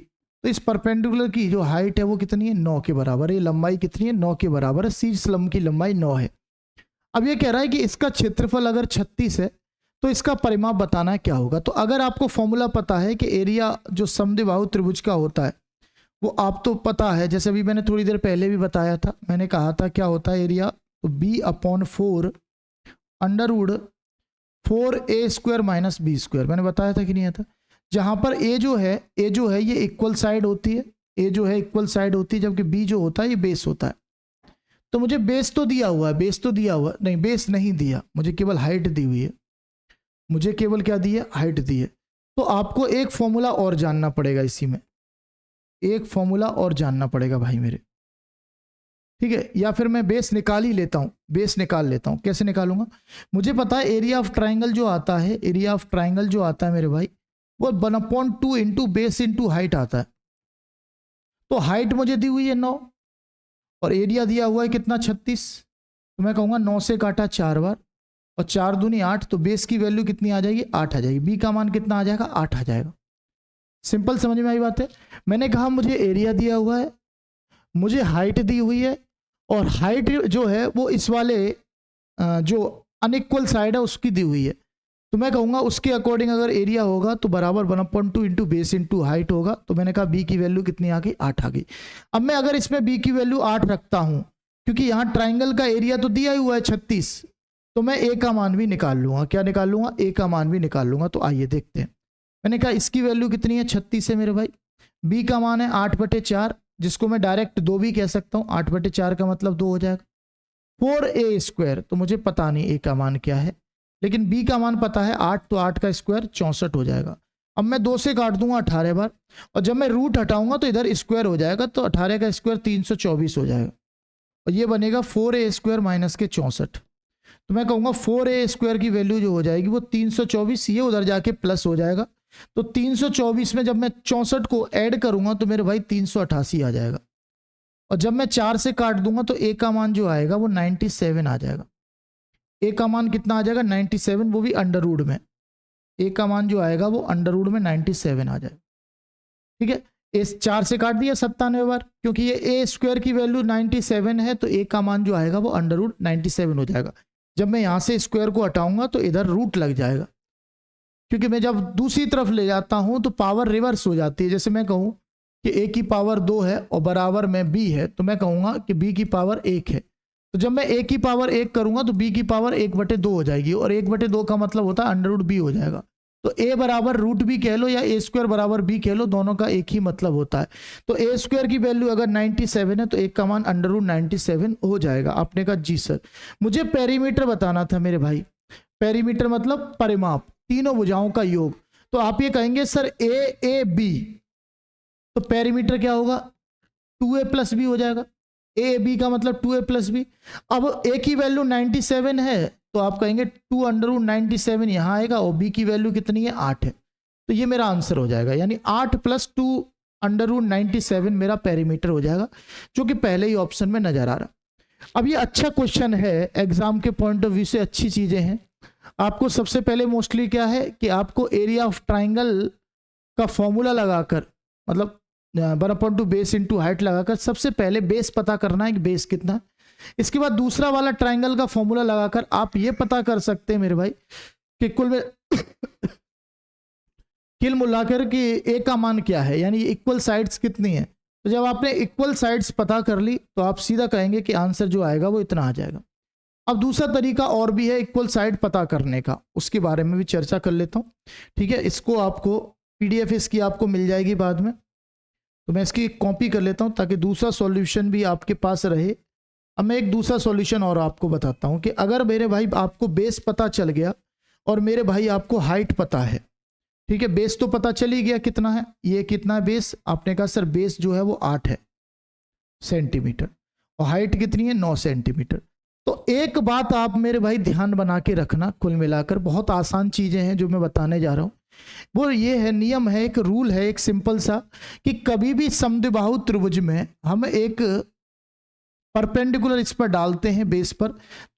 तो इस परपेंडिकुलर की जो हाइट है वो कितनी है, 9 के बराबर है, ये लंबाई कितनी है, 9 के बराबर है, शीर्ष लंब की लंबाई 9 है। अब ये कह रहा है कि इसका क्षेत्रफल अगर 36 है तो इसका परिमाप बताना है क्या होगा। तो अगर आपको फॉर्मूला पता है कि एरिया जो समद्विबाहु त्रिभुज का होता है वो आप तो पता है, जैसे अभी मैंने थोड़ी देर पहले भी बताया था, मैंने कहा था क्या होता है एरिया, तो b/4 under root 4a² minus b², मैंने बताया था कि नहीं था। जहां पर ए जो है ये इक्वल साइड होती है, ए जो है इक्वल साइड होती है, जबकि बी जो होता है ये बेस होता है। तो मुझे बेस तो दिया हुआ है, नहीं बेस नहीं दिया, मुझे केवल हाइट दी हुई है, मुझे केवल क्या दी है, हाइट दी है। तो आपको एक फॉर्मूला और जानना पड़ेगा, इसी में एक फॉर्मूला और जानना पड़ेगा भाई मेरे, ठीक है। या फिर मैं बेस निकाल ही लेता हूं, बेस निकाल लेता हूं। कैसे निकालूंगा, मुझे पता है एरिया ऑफ ट्राइंगल जो आता है, एरिया ऑफ ट्राइंगल जो आता है मेरे भाई, वो 1/2 इंटू बेस इंटू हाइट आता है। तो हाइट मुझे दी हुई है 9 और एरिया दिया हुआ है कितना 36। तो मैं कहूँगा 9 से काटा 4 बार और 4 दूनी 8, तो बेस की वैल्यू कितनी आ जाएगी 8 आ जाएगी। बी का मान कितना आ जाएगा 8 आ जाएगा। सिंपल समझ में आई बात है। मैंने कहा मुझे एरिया दिया हुआ है, मुझे हाइट दी हुई है और हाइट जो है वो इस वाले जो अनइक्वल साइड है उसकी दी हुई है। तो मैं कहूँगा उसके अकॉर्डिंग अगर एरिया होगा तो बराबर 1/2 इंटू बेस इंटू हाइट होगा। तो मैंने कहा बी की वैल्यू कितनी आ गई 8 आ गई। अब मैं अगर इसमें बी की वैल्यू 8 रखता हूँ, क्योंकि यहाँ ट्राइंगल का एरिया तो दिया हुआ है 36, तो मैं ए का मान भी निकाल लूंगा। क्या निकाल लूंगा? ए का मान भी निकाल लूंगा। तो आइए देखते हैं। मैंने कहा इसकी वैल्यू कितनी है 36 है मेरे भाई। बी का मान है 8/4, जिसको मैं डायरेक्ट 2 भी कह सकता हूँ। 8/4 का मतलब 2 हो जाएगा। 4a², तो मुझे पता नहीं ए का मान क्या है, लेकिन बी का मान पता है 8, तो 8 का स्क्वायर 64 हो जाएगा। अब मैं 2 से काट दूंगा 18 बार और जब मैं रूट हटाऊंगा तो इधर स्क्वायर हो जाएगा, तो 18 का स्क्वायर 324 हो जाएगा और ये बनेगा 4a² माइनस के 64। तो मैं कहूँगा 4a² की वैल्यू जो हो जाएगी वो 324, ये उधर जाके प्लस हो जाएगा। तो 324 में जब मैं 64 को ऐड करूंगा तो मेरे भाई 388 आ जाएगा और जब मैं 4 से काट दूंगा तो ए का मान जो आएगा वो 97 आ जाएगा। ए का मान कितना आ जाएगा 97, वो भी अंडर रूट में। ए का मान जो आएगा वो अंडर रूट में 97 आ जाएगा। ठीक है, इस 4 से काट दिया 97 बार, क्योंकि ये ए स्क्वायर की वैल्यू 97 है, तो ए का मान जो आएगा वो अंडर रूट 97 हो जाएगा। जब मैं यहाँ से स्क्वायर को हटाऊंगा तो इधर रूट लग जाएगा, क्योंकि मैं जब दूसरी तरफ ले जाता हूँ तो पावर रिवर्स हो जाती है। जैसे मैं कहूँ कि a की पावर 2 है और बराबर में b है, तो मैं कहूँगा कि b की पावर 1 है। तो जब मैं a की पावर 1 करूँगा तो b की पावर 1/2 हो जाएगी और 1/2 का मतलब होता है अंडर रूट b हो जाएगा। तो a बराबर रूट b कह लो या a² बराबर b कह लो, दोनों का एक ही मतलब होता है। तो a² की वैल्यू अगर 97 है तो एक का मान अंडर रूट 97 हो जाएगा। आपने कहा जी सर मुझे पेरीमीटर बताना था मेरे भाई। पेरीमीटर मतलब परिमाप, तीनों भुजाओं का योग। तो आप ये कहेंगे सर AAB, तो पेरीमीटर क्या होगा 2a + b हो जाएगा। AAB का मतलब 2a + b। अब a की वैल्यू 97 है तो आप कहेंगे 2√97 यहाँ आएगा और b की वैल्यू कितनी है 8 है। तो ये मेरा आंसर हो जाएगा, यानी 8 + 2√97 मेरा पेरीमीटर हो जाएगा, जो कि पहले ही ऑप्शन में नजर आ रहा। अब ये अच्छा क्वेश्चन है, एग्जाम के पॉइंट ऑफ व्यू से अच्छी चीजें हैं। आपको सबसे पहले मोस्टली क्या है कि आपको एरिया ऑफ ट्राइंगल का फॉर्मूला लगाकर, मतलब 1/2 बेस इंटू हाइट लगाकर सबसे पहले बेस पता करना है कि बेस कितना है। इसके बाद दूसरा वाला ट्राइंगल का फॉर्मूला लगाकर आप ये पता कर सकते हैं मेरे भाई कि कुल मिलाकर कि ए का मान क्या है, यानी इक्वल साइड्स कितनी है। तो जब आपने इक्वल साइड्स पता कर ली तो आप सीधा कहेंगे कि आंसर जो आएगा वो इतना आ जाएगा। अब दूसरा तरीका और भी है इक्वल साइड पता करने का, उसके बारे में भी चर्चा कर लेता हूँ। ठीक है, इसको आपको PDF इसकी आपको मिल जाएगी बाद में, तो मैं इसकी कॉपी कर लेता हूँ ताकि दूसरा सॉल्यूशन भी आपके पास रहे। अब मैं एक दूसरा सॉल्यूशन और आपको बताता हूँ कि अगर मेरे भाई आपको बेस पता चल गया और मेरे भाई आपको हाइट पता है। ठीक है, बेस तो पता चल ही गया कितना है, ये कितना है बेस, आपने कहा सर बेस जो है वो 8 है सेंटीमीटर और हाइट कितनी है 9 सेंटीमीटर। तो एक बात आप मेरे भाई ध्यान बना के रखना, कुल मिलाकर बहुत आसान चीजें हैं जो मैं बताने जा रहा हूं। वो ये है, नियम है, एक रूल है, एक सिंपल सा, कि कभी भी समद्विबाहु त्रिभुज में हम एक परपेंडिकुलर इस पर डालते हैं बेस पर,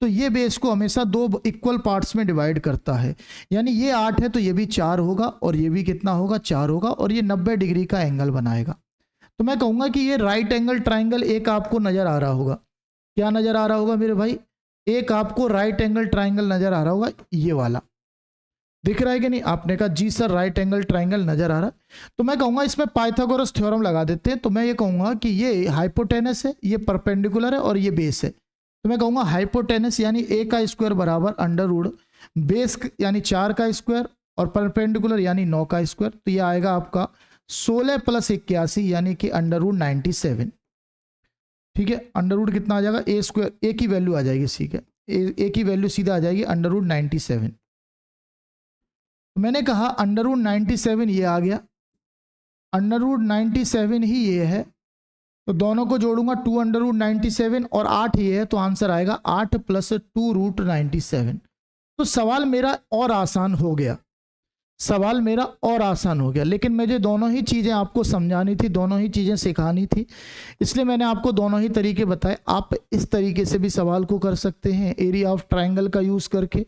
तो ये बेस को हमेशा 2 इक्वल पार्ट्स में डिवाइड करता है। यानी ये 8 है तो ये भी 4 होगा और ये भी कितना होगा 4 होगा और ये 90 डिग्री का एंगल बनाएगा। तो मैं कहूंगा कि ये राइट एंगल ट्राइंगल एक आपको नजर आ रहा होगा। क्या नजर आ रहा होगा मेरे भाई? एक आपको राइट एंगल ट्राइंगल नजर आ रहा होगा, ये वाला दिख रहा है कि नहीं? आपने कहा जी सर राइट एंगल ट्राइंगल नजर आ रहा है। तो मैं कहूंगा इसमें पाइथागोरस थ्योरम लगा देते हैं। तो मैं ये कहूंगा कि ये हाइपोटेनस है, ये परपेंडिकुलर है और ये बेस है। तो मैं कहूंगा हाइपोटेनस यानी a का स्क्वायर बराबर अंडर रूट बेस यानी 4 का स्क्वायर और परपेंडिकुलर यानी 9 का स्क्वायर। तो ये आएगा आपका 16 + 81 यानी कि अंडर रूट 97। ठीक है, अंडर रूट कितना आ जाएगा a², a की वैल्यू आ जाएगी, ठीक है, a की वैल्यू सीधा आ जाएगी अंडर रूट 97। मैंने कहा अंडर रूट 97 ये आ गया, अंडर रूट 97 ही ये है, तो दोनों को जोड़ूंगा 2 अंडर रूट 97 और 8 ये है, तो आंसर आएगा 8 + 2√97। तो सवाल मेरा और आसान हो गया। सवाल मेरा और आसान हो गया। लेकिन मुझे दोनों ही चीज़ें आपको समझानी थी, दोनों ही चीज़ें सिखानी थी, इसलिए मैंने आपको दोनों ही तरीके बताए। आप इस तरीके से भी सवाल को कर सकते हैं एरिया ऑफ ट्रायंगल का यूज़ करके।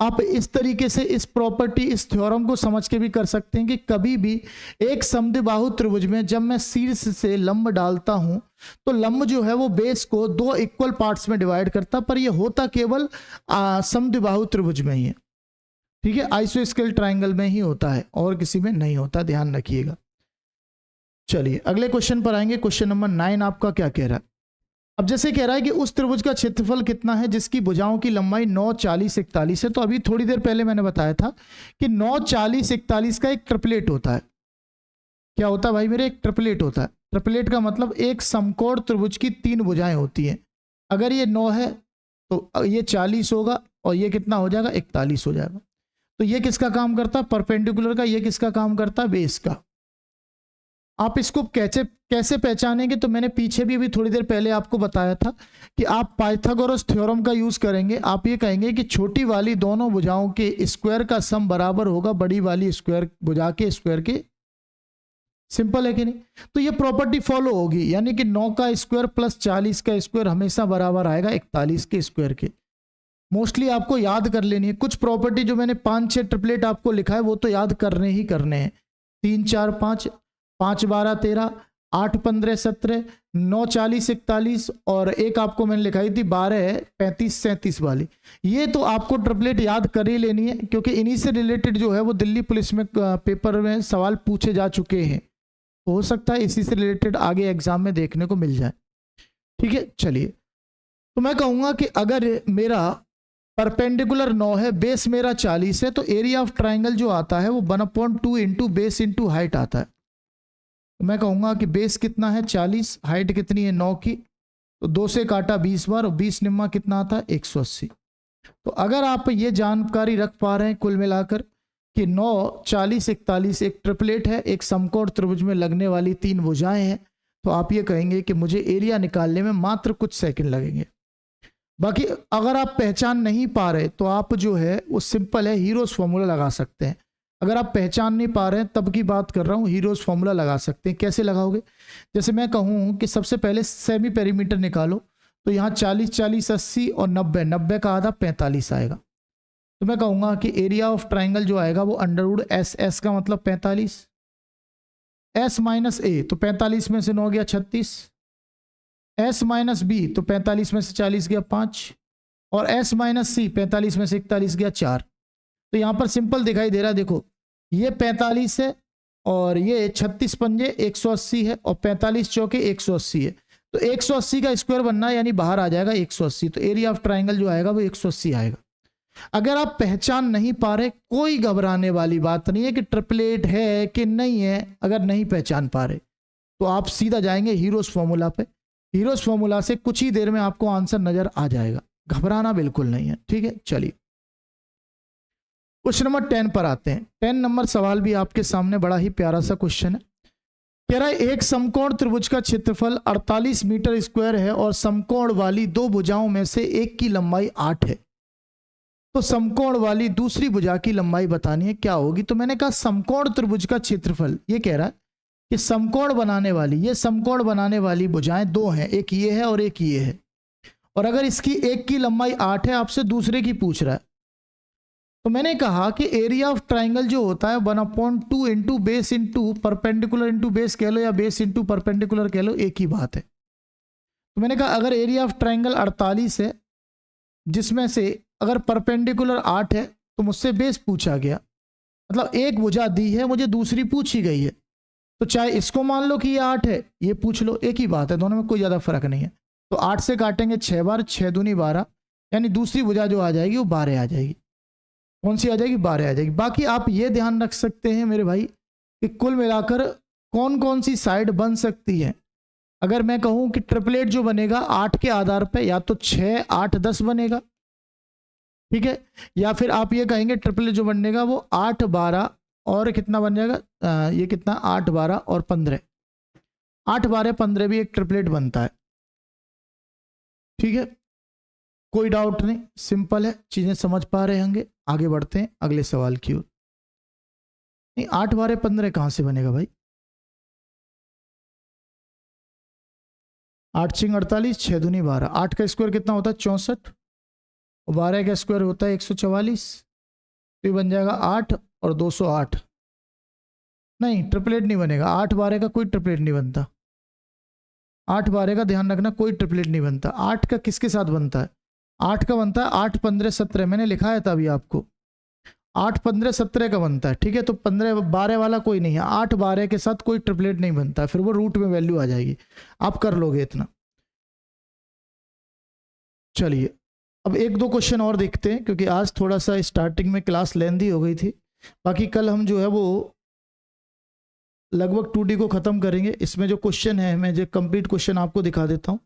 आप इस तरीके से इस प्रॉपर्टी, इस थ्योरम को समझ के भी कर सकते हैं कि कभी भी एक समद्विबाहु त्रिभुज में जब मैं शीर्ष से लंब डालता हूं तो लंब जो है वो बेस को दो इक्वल पार्ट्स में डिवाइड करता, पर ये होता केवल समद्विबाहु त्रिभुज में ही है। ठीक है, आइसोस्केल ट्रायंगल में ही होता है और किसी में नहीं होता, ध्यान रखिएगा। चलिए अगले क्वेश्चन पर आएंगे। क्वेश्चन नंबर 9 आपका क्या कह रहा है? अब जैसे कह रहा है कि उस त्रिभुज का क्षेत्रफल कितना है जिसकी भुजाओं की लंबाई 9, 40, 41 है। तो अभी थोड़ी देर पहले मैंने बताया था कि 9, 40, 41 का एक ट्रिपलेट होता है। क्या होता है भाई मेरे? एक ट्रिपलेट होता है। ट्रिपलेट का मतलब एक समकोण त्रिभुज की 3 भुजाएं होती हैं। अगर ये 9 है तो ये 40 होगा और ये कितना हो जाएगा? 41 हो जाएगा। तो ये किसका काम करता है? परपेंडिकुलर का। ये किसका काम करता है? बेस का। आप इसको कैसे पहचानेंगे? तो मैंने पीछे भी अभी थोड़ी देर पहले आपको बताया था कि आप पाइथागोरस थ्योरम का यूज करेंगे। आप ये कहेंगे कि छोटी वाली दोनों भुजाओं के स्क्वायर का सम बराबर होगा बड़ी वाली स्क्वायर भुजा के स्क्वायर के। सिंपल है कि नहीं? तो ये प्रॉपर्टी फॉलो होगी, यानी कि 9 का स्क्वायर प्लस 40 का स्क्वायर हमेशा बराबर आएगा 41 के स्क्वायर के। मोस्टली आपको याद कर लेनी है। कुछ प्रॉपर्टी जो मैंने 5-6 ट्रिपलेट आपको लिखा है वो तो याद करने ही करने हैं। 3, 4, 5, 5, 12, 13, 8, 15, 17, 9, 40, 41 और एक आपको मैंने लिखाई थी 12, 35, 37 वाली। ये तो आपको ट्रिपलेट याद कर ही लेनी है, क्योंकि इन्हीं से रिलेटेड जो है वो दिल्ली पुलिस में पेपर में सवाल पूछे जा चुके हैं। तो हो सकता है इसी से रिलेटेड आगे एग्जाम में देखने को मिल जाए। ठीक है, चलिए। तो मैं कहूँगा कि अगर मेरा परपेंडिकुलर 9 है, बेस मेरा 40 है, तो एरिया ऑफ ट्राइंगल जो आता है वो 1/2 इंटू बेस इंटू हाइट आता है। तो मैं कहूँगा कि बेस कितना है? 40, हाइट कितनी है? 9 की। तो 2 से काटा 20 बार और 20 निम्मा कितना आता है? 180। तो अगर आप ये जानकारी रख पा रहे हैं कुल मिलाकर कि 9, 40, 41 एक ट्रिपलेट है, एक समकोण त्रिभुज में लगने वाली 3 भुजाएं हैं, तो आप ये कहेंगे कि मुझे एरिया निकालने में मात्र कुछ सेकंड लगेंगे। बाकी अगर आप पहचान नहीं पा रहे तो आप जो है वो सिंपल है, हीरोज फॉर्मूला लगा सकते हैं। अगर आप पहचान नहीं पा रहे हैं तब की बात कर रहा हूँ, हीरोज फॉर्मूला लगा सकते हैं। कैसे लगाओगे? जैसे मैं कहूँ कि सबसे पहले सेमी पेरीमीटर निकालो, तो यहाँ 40, 40, 80 और 90, 90 का आधा 45 आएगा। तो मैं कहूँगा कि एरिया ऑफ ट्राइंगल जो आएगा वो अंडरवुड एस, एस का मतलब 45, एस माइनस ए, तो 45 में से 9 गया 36, एस माइनस बी, तो 45 में से 40 गया 5, और एस माइनस सी, 45 में से 41 गया 4। तो यहाँ पर सिंपल दिखाई दे रहा है, देखो ये 45 है और ये 36 पंजे 180 है और 45 चौके 180 है। तो 180 का स्क्वायर बनना है, यानी बाहर आ जाएगा 180। तो एरिया ऑफ ट्राइंगल जो आएगा वो 180 आएगा। अगर आप पहचान नहीं पा रहे, कोई घबराने वाली बात नहीं है कि ट्रिपलेट है कि नहीं है। अगर नहीं पहचान पा रहे तो आप सीधा जाएंगे हीरोज फॉर्मूला पे। हीरोज फॉर्मूला से कुछ ही देर में आपको आंसर नजर आ जाएगा, घबराना बिल्कुल नहीं है। ठीक है, चलिए क्वेश्चन नंबर 10 पर आते हैं। 10 नंबर सवाल भी आपके सामने बड़ा ही प्यारा सा क्वेश्चन है। कह रहा है एक समकोण त्रिभुज का क्षेत्रफल 48 मीटर स्क्वायर है और समकोण वाली दो भुजाओं में से एक की लंबाई 8 है। तो समकोण वाली दूसरी भुजा की लंबाई बतानी है, क्या होगी? तो मैंने कहा समकोण त्रिभुज का क्षेत्रफल, ये कह रहा है कि समकोण बनाने वाली, ये समकोण बनाने वाली भुजाएं दो हैं, एक ये है और एक ये है। और अगर इसकी एक की लंबाई 8 है, आपसे दूसरे की पूछ रहा है, तो मैंने कहा कि एरिया ऑफ ट्राइंगल जो होता है 1/2 into base into perpendicular into base कह लो या बेस इंटू परपेंडिकुलर कह लो, एक ही बात है। तो मैंने कहा अगर एरिया ऑफ ट्राइंगल 48 है, जिसमें से अगर परपेंडिकुलर 8 है, तो मुझसे बेस पूछा गया, मतलब एक भुजा दी है, मुझे दूसरी पूछी गई है। तो चाहे इसको मान लो कि ये 8 है, ये पूछ लो, एक ही बात है, दोनों में कोई ज़्यादा फर्क नहीं है। तो 8 से काटेंगे 6 बार, 6 दूनी 12, यानी दूसरी भुजा जो आ जाएगी वो 12 आ जाएगी। कौन सी आ जाएगी? 12 आ जाएगी। बाकी आप ये ध्यान रख सकते हैं मेरे भाई कि कुल मिलाकर कौन कौन सी साइड बन सकती है। अगर मैं कहूं कि ट्रिपलेट जो बनेगा 8 के आधार पे, या तो 6, 8, 10 बनेगा, ठीक है, या फिर आप ये कहेंगे ट्रिपलेट जो बनेगा वो 8, 12 और कितना बन जाएगा, ये कितना, 8, 12 और 15, 8, 12, 15 भी एक ट्रिपलेट बनता है। ठीक है, कोई डाउट नहीं, सिंपल है, चीजें समझ पा रहे होंगे। आगे बढ़ते हैं अगले सवाल की ओर। नहीं, 8 बारह 15 कहाँ से बनेगा भाई? 8 छिंग 48, 6 दूनी 12, 8 का स्क्वायर कितना होता है? 64, और 12 का स्क्वायर होता है 144, तो ये बन जाएगा 8 और 208। नहीं, ट्रिपलेट नहीं बनेगा, 8 12 का कोई ट्रिपलेट नहीं बनता। 8 12 का ध्यान रखना, कोई ट्रिपलेट नहीं बनता। 8 का किसके साथ बनता है? 8 का बनता है 8 15 17, मैंने लिखाया था अभी आपको, 8 15 17 का बनता है, ठीक है। तो 15 12 वाला कोई नहीं है, 8 12 के साथ कोई ट्रिपलेट नहीं बनता, फिर वो रूट में वैल्यू आ जाएगी, आप कर लोगे इतना। चलिए अब एक दो क्वेश्चन और देखते हैं, क्योंकि आज थोड़ा सा स्टार्टिंग में क्लास लेंदी हो गई थी। बाकी कल हम जो है वो लगभग 2D को ख़त्म करेंगे। इसमें जो क्वेश्चन है, मैं जो कंप्लीट क्वेश्चन आपको दिखा देता हूँ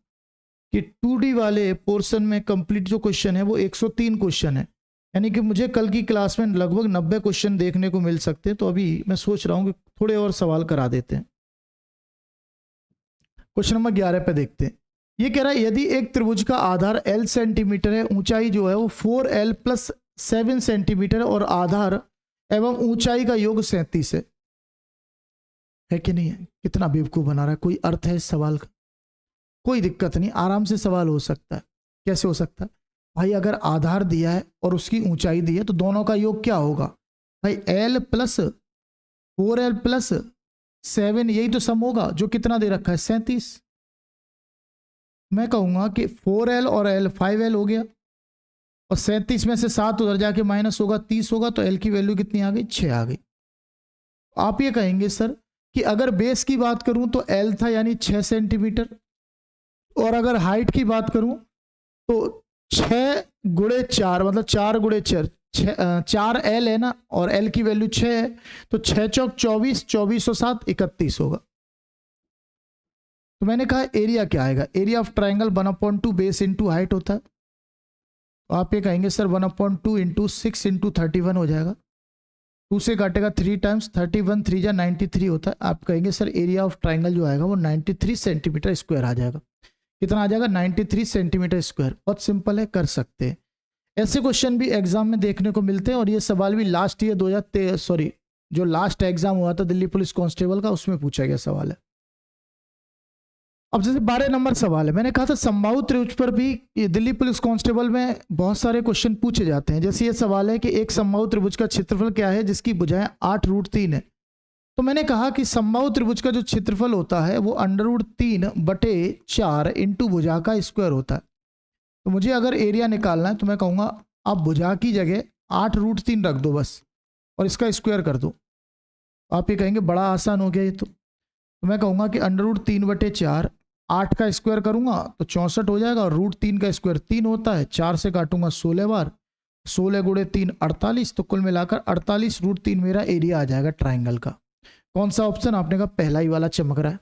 कि 2D वाले पोर्शन में कंप्लीट जो क्वेश्चन है वो 103 क्वेश्चन है, यानी कि मुझे कल की क्लास में लगभग 90 क्वेश्चन देखने को मिल सकते हैं। तो अभी मैं सोच रहा हूँ कि थोड़े और सवाल करा देते हैं। क्वेश्चन नंबर 11 पे देखते हैं। ये कह रहा है यदि एक त्रिभुज का आधार L सेंटीमीटर है, ऊंचाई जो है वो 4L प्लस 7 सेंटीमीटर है, और आधार एवं ऊंचाई का योग 37 है कि नहीं है? कितना बेवकूफ बना रहा है, कोई अर्थ है इस सवाल का? कोई दिक्कत नहीं, आराम से सवाल हो सकता है। कैसे हो सकता है भाई? अगर आधार दिया है और उसकी ऊंचाई दी है तो दोनों का योग क्या होगा भाई? L प्लस 4L प्लस 7, यही तो सम होगा, जो कितना दे रखा है? 37। मैं कहूंगा कि 4L और L 5L हो गया, और 37 में से 7 उधर जाके माइनस होगा, 30 होगा, तो L की वैल्यू कितनी आ गई? 6 आ गई। आप ये कहेंगे सर कि अगर बेस की बात करूं तो L था यानी 6 सेंटीमीटर, और अगर हाइट की बात करूं तो 6 गुणे 4 मतलब 4 गुणे 4, 4 L है ना, और L की वैल्यू 6 है, तो 6 चौक 24, 24 और 7 31 होगा। तो मैंने कहा एरिया क्या आएगा? Area of triangle 1/2 base into height होता है। तो आप ये कहेंगे सर 1/2 इंटू 6 इंटू 31 हो जाएगा, 2 से काटेगा 3 टाइम्स, 31 3 जा 93 होता है। आप कहेंगे सर एरिया ऑफ ट्राइंगल जो आएगा वो 93 सेंटीमीटर स्क्वायर आ जाएगा। कितना आ जाएगा? 93 सेंटीमीटर स्क्वायर। बहुत सिंपल है, कर सकते हैं। ऐसे क्वेश्चन भी एग्जाम में देखने को मिलते हैं, और ये सवाल भी लास्ट ईयर 2013 जो लास्ट एग्जाम हुआ था दिल्ली पुलिस कांस्टेबल का, उसमें पूछा गया सवाल है। अब जैसे 12 नंबर सवाल है, मैंने कहा था समबाहु त्रिभुज पर भी दिल्ली पुलिस कांस्टेबल में बहुत सारे क्वेश्चन पूछे जाते हैं। जैसे ये सवाल है कि एक समबाहु त्रिभुज का क्षेत्रफल क्या है जिसकी भुजाएं 8√3 है। तो मैंने कहा कि समबाहु त्रिभुज का जो क्षेत्रफल होता है वो √3/4 इंटू भुजा का स्क्वायर होता है। तो मुझे अगर एरिया निकालना है तो मैं कहूँगा आप भुजा की जगह 8√3 रख दो बस, और इसका स्क्वायर कर दो। आप ये कहेंगे बड़ा आसान हो गया ये तो मैं कहूँगा कि √3/4, 8 का स्क्वायर करूँगा तो 64 हो जाएगा, और √3 का स्क्वायर 3 होता है, 4 से काटूंगा 16 बार, 16 गुणे 3 48, तो कुल मिलाकर 48√3 मेरा एरिया आ जाएगा ट्राइंगल का। कौन सा ऑप्शन? आपने कहा पहला ही वाला चमक रहा है,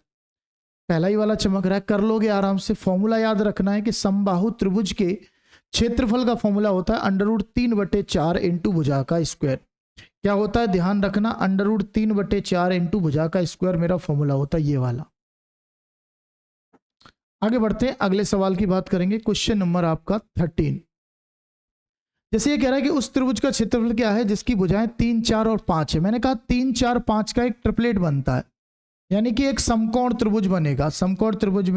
पहला ही वाला चमक रहा है, कर लोगे आराम से। फॉर्मूला याद रखना है कि समबाहु त्रिभुज के क्षेत्रफल का फॉर्मूला होता है √3/4 इंटू भुजा का स्क्वायर। क्या होता है ध्यान रखना? √3/4 इंटू भुजा का स्क्वायर मेरा फॉर्मूला होता है, ये वाला। आगे बढ़ते हैं, अगले सवाल की बात करेंगे। क्वेश्चन नंबर आपका 13। जैसे ये कह रहा है कि उस त्रिभुज का क्षेत्रफल क्या है जिसकी भुजाएं 3 4 और 5 है। मैंने कहा 3 4 5 का एक ट्रिपलेट बनता है, यानी कि एक समकोण त्रिभुज बनेगा। समकोण त्रिभुज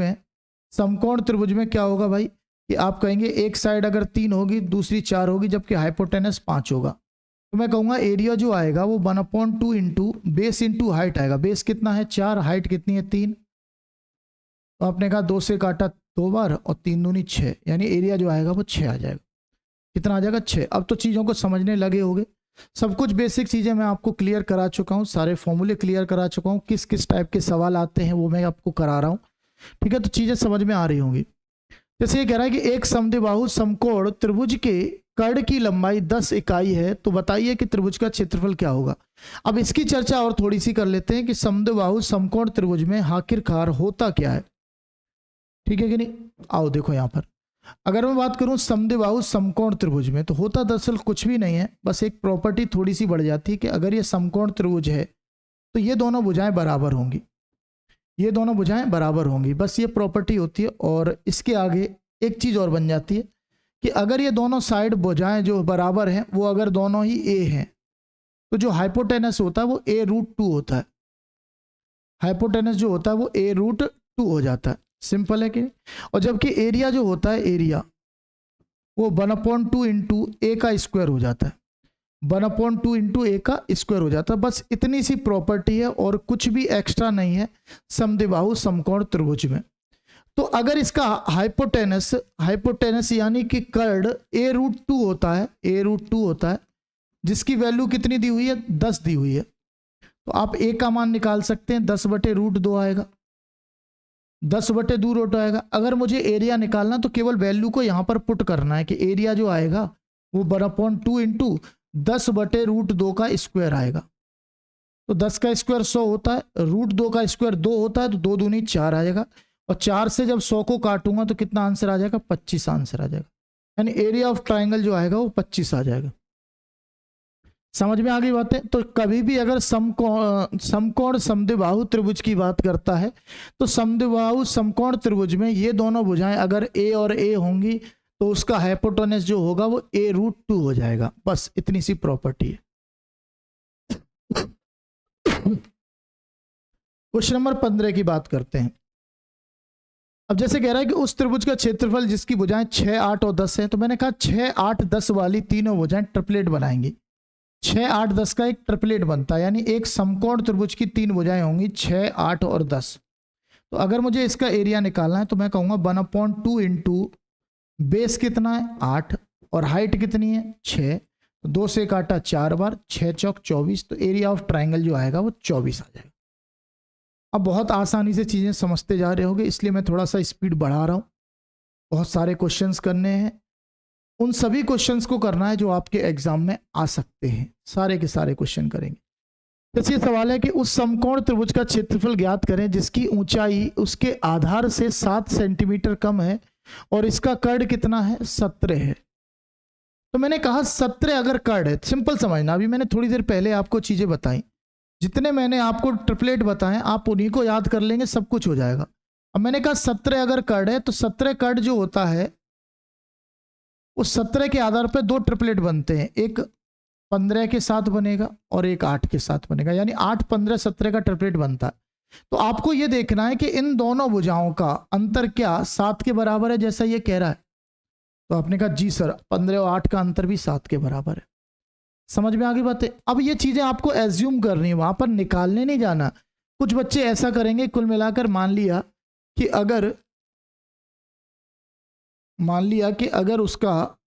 में क्या होगा भाई कि आप कहेंगे एक साइड अगर 3 होगी दूसरी 4 होगी, जबकि हाइपोटेनस 5 होगा। तो मैं कहूँगा एरिया जो आएगा वो 1/2 इंटू बेस इंटू हाइट आएगा। बेस कितना है? 4, हाइट कितनी है? 3। तो आपने कहा 2 से काटा 2 बार, और 3 दूनी 6, यानी एरिया जो आएगा वो 6 आ जाएगा। कितना आ जाएगा? 6। अब तो चीज़ों को समझने लगे होंगे। सब कुछ बेसिक चीज़ें मैं आपको क्लियर करा चुका हूँ, सारे फॉर्मूले क्लियर करा चुका हूँ, किस किस टाइप के सवाल आते हैं वो मैं आपको करा रहा हूँ। ठीक है, तो चीज़ें समझ में आ रही होंगी। जैसे ये कह रहा है कि एक समद्विबाहु समकोण त्रिभुज के कर्ण की लंबाई 10 इकाई है, तो बताइए कि त्रिभुज का क्षेत्रफल क्या होगा। अब इसकी चर्चा और थोड़ी सी कर लेते हैं कि समद्विबाहु समकोण त्रिभुज में आखिरकार होता क्या है। ठीक है कि नहीं? आओ देखो यहाँ पर, अगर मैं बात करूं समद्विबाहु समकोण त्रिभुज में, तो होता दरअसल कुछ भी नहीं है, बस एक प्रॉपर्टी थोड़ी सी बढ़ जाती है कि अगर ये समकोण त्रिभुज है तो ये दोनों भुजाएं बराबर होंगी, ये दोनों भुजाएं बराबर होंगी, बस ये प्रॉपर्टी होती है। और इसके आगे एक चीज़ और बन जाती है कि अगर ये दोनों साइड भुजाएं जो बराबर हैं वो अगर दोनों ही ए हैं तो जो हाइपोटेनस होता है वो a√2 होता है। हाइपोटेनस जो होता है वो a√2 हो जाता है। सिंपल है कि नहीं? और जबकि एरिया जो होता है, एरिया वो 1/2 इंटू ए का स्क्वायर हो जाता है। 1/2 इंटू ए का स्क्वायर हो जाता है। बस इतनी सी प्रॉपर्टी है और कुछ भी एक्स्ट्रा नहीं है समद्विबाहु समकोण त्रिभुज में। तो अगर इसका हाइपोटेनस यानी कि कर्ड a√2 होता है, a√2 होता है, जिसकी वैल्यू कितनी दी हुई है, 10 दी हुई है, तो आप a का मान निकाल सकते हैं, 10/√2 आएगा, 10/2 आएगा। अगर मुझे एरिया निकालना तो केवल वैल्यू को यहां पर पुट करना है कि एरिया जो आएगा वो 1/2 इंटू 10/√2 का स्क्वायर आएगा। तो 10 का स्क्वायर 100 होता है, √2 का स्क्वायर 2 होता है, तो 2 दूनी 4 आएगा, और 4 से जब 100 को काटूंगा तो कितना आंसर आ जाएगा, 25 आंसर आ जाएगा। यानी एरिया ऑफ ट्राइंगल जो आएगा वो 25 आ जाएगा। समझ में आ गई बातें? तो कभी भी अगर समकोण समद्विबाहु त्रिभुज की बात करता है तो समद्विबाहु समकोण त्रिभुज में ये दोनों भुजाएं अगर ए और ए होंगी तो उसका हाइपोटेनस जो होगा वो a√2 हो जाएगा। बस इतनी सी प्रॉपर्टी है। क्वेश्चन नंबर 15 की बात करते हैं। अब जैसे कह रहा है कि उस त्रिभुज का क्षेत्रफल जिसकी भुजाएं 6, 8 और 10 है, तो मैंने कहा 6, 8, 10 वाली तीनों भुजाएं ट्रिपलेट बनाएंगी। 6, 8, 10 का एक ट्रिपलेट बनता है, यानी एक समकोण त्रिभुज की 3 भुजाएं होंगी, 6, 8 और 10। तो अगर मुझे इसका एरिया निकालना है तो मैं कहूंगा 1/2 इंटू बेस कितना है 8 और हाइट कितनी है 6, तो 2 से काटा 4 बार, 6 चौक 24, तो एरिया ऑफ ट्राइंगल जो आएगा वो 24 आ जाएगा। अब बहुत आसानी से चीज़ें समझते जा रहे होंगे, इसलिए मैं थोड़ा सा स्पीड बढ़ा रहा हूँ। बहुत सारे क्वेश्चंस करने हैं, उन सभी क्वेश्चंस को करना है जो आपके एग्जाम में आ सकते हैं, सारे के सारे क्वेश्चन करेंगे। जैसे सवाल है कि उस समकोण त्रिभुज का क्षेत्रफल ज्ञात करें जिसकी ऊंचाई उसके आधार से 7 सेंटीमीटर कम है और इसका कर्ड कितना है, 17 है। तो मैंने कहा 17 अगर कर्ड है, सिंपल समझना, अभी मैंने थोड़ी देर पहले आपको चीजें बताई, जितने मैंने आपको ट्रिपलेट बताए आप उन्हीं को याद कर लेंगे, सब कुछ हो जाएगा। अब मैंने कहा 17 अगर कर्ड है तो 17 कर्ड जो होता है उस 17 के आधार पर 2 ट्रिपलेट बनते हैं, एक 15 के साथ बनेगा और एक 8 के साथ बनेगा, यानी 8, 15, 17 का ट्रिपलेट बनता है। तो आपको यह देखना है कि इन दोनों भुजाओं का अंतर क्या 7 के बराबर है, जैसा ये कह रहा है। तो आपने कहा जी सर, 15 और 8 का अंतर भी 7 के बराबर है। समझ में आ गई बातें? अब ये चीजें आपको एज्यूम करनी है, वहां पर निकालने नहीं जाना। कुछ बच्चे ऐसा करेंगे, कुल मिलाकर मान लिया कि अगर उसका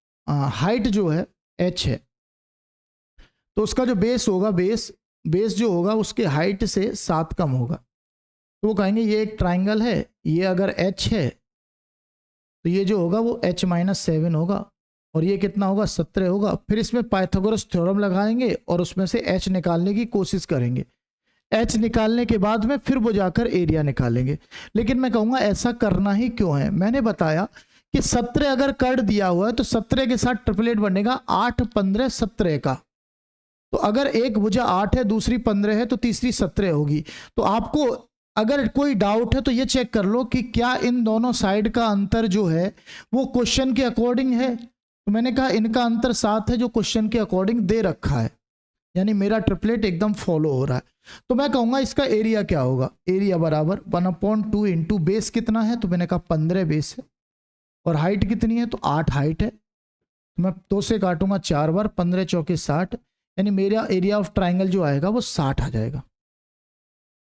हाइट जो है h है, तो उसका जो बेस होगा, बेस जो होगा उसके हाइट से 7 कम होगा, तो वो कहेंगे ये एक ट्राइंगल है, ये अगर h है तो ये जो होगा वो h-7 होगा और ये कितना होगा, 17 होगा। फिर इसमें पाइथागोरस थ्योरम लगाएंगे और उसमें से h निकालने की कोशिश करेंगे। h निकालने के बाद में फिर वो जाकर एरिया निकालेंगे। लेकिन मैं कहूँगा ऐसा करना ही क्यों है, मैंने बताया कि 17 अगर कर्ड दिया हुआ है तो 17 के साथ ट्रिपलेट बनेगा 8, 15, 17 का। तो अगर एक भुजा 8 है, दूसरी 15 है, तो तीसरी 17 होगी। तो आपको अगर कोई डाउट है तो ये चेक कर लो कि क्या इन दोनों साइड का अंतर जो है वो क्वेश्चन के अकॉर्डिंग है। तो मैंने कहा इनका अंतर 7 है जो क्वेश्चन के अकॉर्डिंग दे रखा है, यानी मेरा ट्रिपलेट एकदम फॉलो हो रहा है। तो मैं कहूंगा इसका एरिया क्या होगा, एरिया बराबर 1/2 इंटू बेस कितना है, तो मैंने कहा 15 बेस है, और हाइट कितनी है, तो 8 हाइट है। तो मैं 2 से काटूंगा 4 बार, 15 चौके 60, यानी मेरा एरिया ऑफ ट्राइंगल जो आएगा वो 60 आ जाएगा।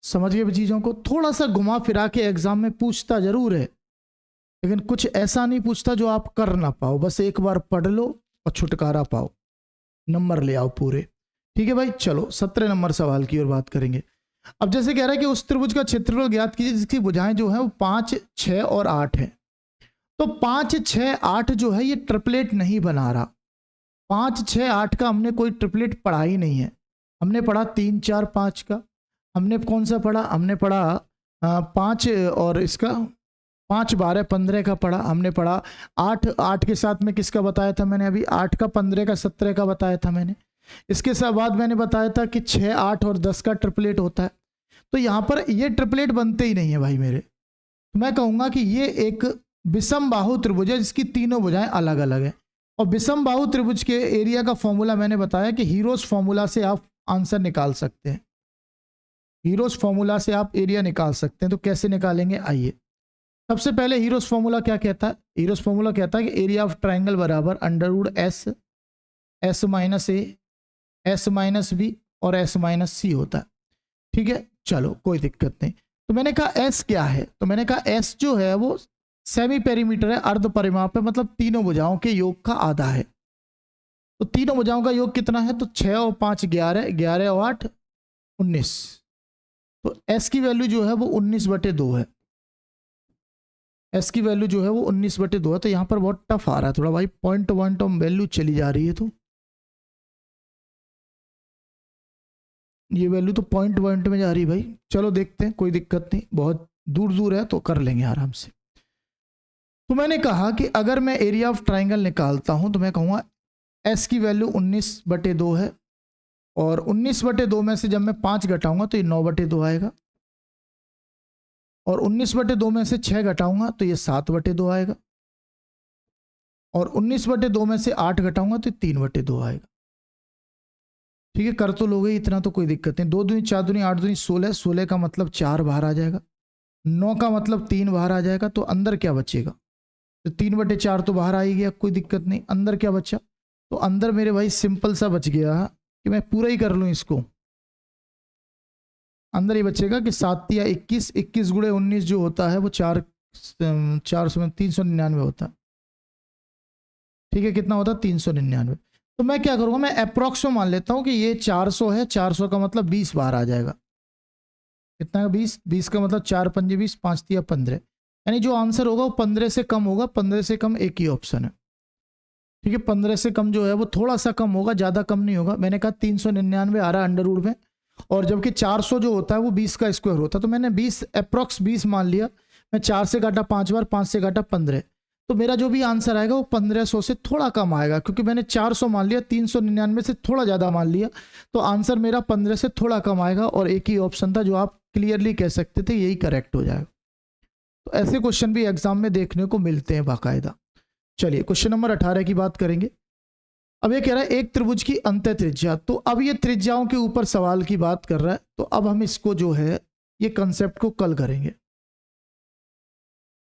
समझ गए चीज़ों को? थोड़ा सा घुमा फिरा के एग्जाम में पूछता जरूर है, लेकिन कुछ ऐसा नहीं पूछता जो आप कर ना पाओ। बस एक बार पढ़ लो और छुटकारा पाओ, नंबर ले आओ पूरे। ठीक है भाई, चलो 17 नंबर सवाल की ओर बात करेंगे। अब जैसे कह रहा है कि उस त्रिभुज का क्षेत्रफल ज्ञात कीजिए जिसकी भुजाएं जो है वो 5, 6 और 8 है। तो 5, 6, 8 जो है ये ट्रिपलेट नहीं बना रहा। 5, 6, 8 का हमने कोई ट्रिपलेट पढ़ा ही नहीं है। हमने पढ़ा 3, 4, 5 का, हमने कौन सा पढ़ा, हमने पढ़ा 5 और इसका 5, 12, 15 का पढ़ा। हमने पढ़ा 8 के साथ में किसका बताया था मैंने, अभी 8 का, 15 का, 17 का बताया था मैंने। इसके साथ बाद मैंने बताया था कि 6, 8 और 10 का ट्रिपलेट होता है। तो यहाँ पर ये ट्रिपलेट बनते ही नहीं है भाई मेरे। तो मैं कहूँगा कि ये एक विषम बाहु त्रिभुज है जिसकी तीनों भुजाएं अलग अलग है। और विषम बाहु त्रिभुज के एरिया का फॉर्मूला मैंने बताया कि हीरोज फॉर्मूला से आप आंसर निकाल सकते हैं। हीरोज फॉर्मूला से आप एरिया निकाल सकते हैं। तो कैसे निकालेंगे, आइए। सबसे पहले हीरोज फॉर्मूला क्या कहता है? हीरोज फॉर्मूला कहता है कि एरिया ऑफ ट्राइंगल बराबर under root S, S minus A, S minus B और एस माइनस सी होता है। ठीक है, चलो कोई दिक्कत नहीं। तो मैंने कहा एस क्या है, तो मैंने कहा एस जो है वो सेमी पेरीमीटर है, अर्ध परिमाप है, मतलब तीनों भुजाओं के योग का आधा है। तो तीनों भुजाओं का योग कितना है? तो 6 और 5 11, 11 और 8 19। तो एस की वैल्यू जो है वो 19/2 है। एस की वैल्यू जो है वो 19/2 है। तो यहां पर बहुत टफ आ रहा है थोड़ा भाई, पॉइंट वन टर्म वैल्यू चली जा रही है। तो ये वैल्यू तो पॉइंट वन में जा रही है भाई। चलो देखते हैं, कोई दिक्कत नहीं, बहुत दूर दूर है तो कर लेंगे आराम से। तो मैंने कहा कि अगर मैं एरिया ऑफ ट्राइंगल निकालता हूं तो मैं कहूंगा एस की वैल्यू 19/2 है, और 19/2 में से जब मैं 5 घटाऊंगा तो ये 9/2 आएगा, और 19/2 में से 6 घटाऊंगा तो ये 7/2 आएगा, और 19/2 में से 8 घटाऊंगा तो ये 3/2 आएगा। ठीक है, कर तो लोगे इतना, तो कोई दिक्कत नहीं। 2 दूनी 4 दूनी 8 दूनी 16, 16 का मतलब 4 बाहर आ जाएगा, 9 का मतलब 3 बाहर आ जाएगा। तो अंदर क्या बचेगा? तो 3/4 तो बाहर आ ही गया, कोई दिक्कत नहीं। अंदर क्या बचा? तो अंदर मेरे भाई सिंपल सा बच गया कि मैं पूरा ही कर लूं इसको। अंदर ये बचेगा कि 7 या 21, 21 गुणे 19 जो होता है वो 399 होता है। ठीक है, कितना होता है? 399। तो मैं क्या करूंगा, मैं अप्रोक्स में मान लेता हूं कि ये 400 है। 400 का मतलब 20 बाहर आ जाएगा। कितना है? 20। 20 का मतलब 4 पंजे 20, 5 तिया 15, यानी जो आंसर होगा वो 15 से कम होगा। 15 से कम एक ही ऑप्शन है। ठीक है, 15 से कम जो है वो थोड़ा सा कम होगा, ज्यादा कम नहीं होगा। मैंने कहा 399 आ रहा है अंडर रूट में, और जबकि 400 जो होता है वो 20 का स्क्वायर होता है। तो मैंने 20 अप्रोक्स 20 मान लिया। मैं 4 से काटा 5 बार, 5 से काटा 15, तो मेरा जो भी आंसर आएगा वो 1500 से थोड़ा कम आएगा, क्योंकि मैंने 400 मान लिया, 399 से थोड़ा ज़्यादा मान लिया। तो आंसर मेरा 15 से थोड़ा कम आएगा, और एक ही ऑप्शन था जो आप क्लियरली कह सकते थे यही करेक्ट हो जाएगा। तो ऐसे क्वेश्चन भी एग्जाम में देखने को मिलते हैं बाकायदा। चलिए क्वेश्चन नंबर 18 की बात करेंगे। अब ये कह रहा है एक त्रिभुज की अंतः त्रिज्या। तो अब ये त्रिज्याओं के ऊपर सवाल की बात कर रहा है। तो अब हम इसको जो है ये कंसेप्ट को कल करेंगे।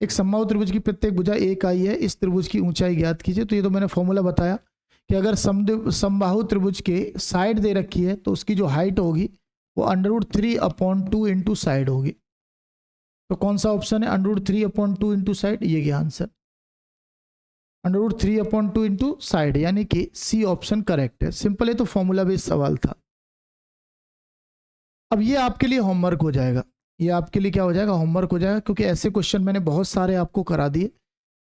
एक समबाहु त्रिभुज की प्रत्येक भुजा 1 आई है, इस त्रिभुज की ऊंचाई ज्ञात कीजिए। तो ये तो मैंने फॉर्मूला बताया कि अगर समबाहु त्रिभुज के साइड दे रखी है तो उसकी जो हाइट होगी वो √3/2 इंटू साइड होगी। तो कौन सा ऑप्शन है? √3/2 इंटू साइड, ये गया आंसर। √3/2 इंटू साइड, यानी कि सी ऑप्शन करेक्ट है। सिंपल है, तो फॉर्मूला बेस्ड सवाल था। अब ये आपके लिए होमवर्क हो जाएगा। ये आपके लिए क्या हो जाएगा? होमवर्क हो जाएगा, क्योंकि ऐसे क्वेश्चन मैंने बहुत सारे आपको करा दिए।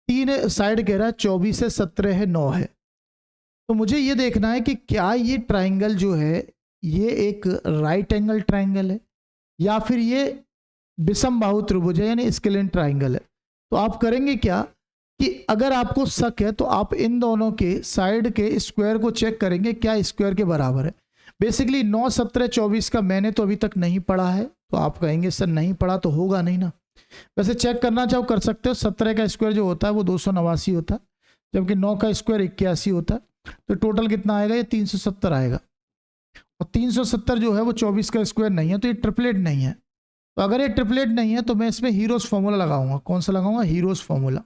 3 साइड कह रहा है 24 है, 17 है, 9 है। तो मुझे ये देखना है कि क्या ये ट्राइंगल जो है ये एक राइट एंगल ट्राइंगल है या फिर ये विषमबाहु त्रिभुज है, यानी स्केलेन ट्राइंगल है। तो आप करेंगे क्या कि अगर आपको शक है तो आप इन दोनों के साइड के स्क्वायर को चेक करेंगे क्या स्क्वायर के बराबर है। बेसिकली 9, 17, 24 का मैंने तो अभी तक नहीं पढ़ा है, तो आप कहेंगे सर नहीं पढ़ा तो होगा नहीं ना। वैसे चेक करना चाहो कर सकते हो। 17 का स्क्वायर जो होता है वो 289 होता है, जबकि 9 का स्क्वायर 81 होता है। तो टोटल कितना आएगा? ये 370 आएगा। और 370 जो है वो 24 का स्क्वायर नहीं है, तो ये ट्रिपलेट नहीं है। तो अगर ये ट्रिपलेट नहीं है तो मैं इसमें हीरोज फॉर्मूला लगाऊंगा। कौन सा लगाऊंगा? Heroes formula.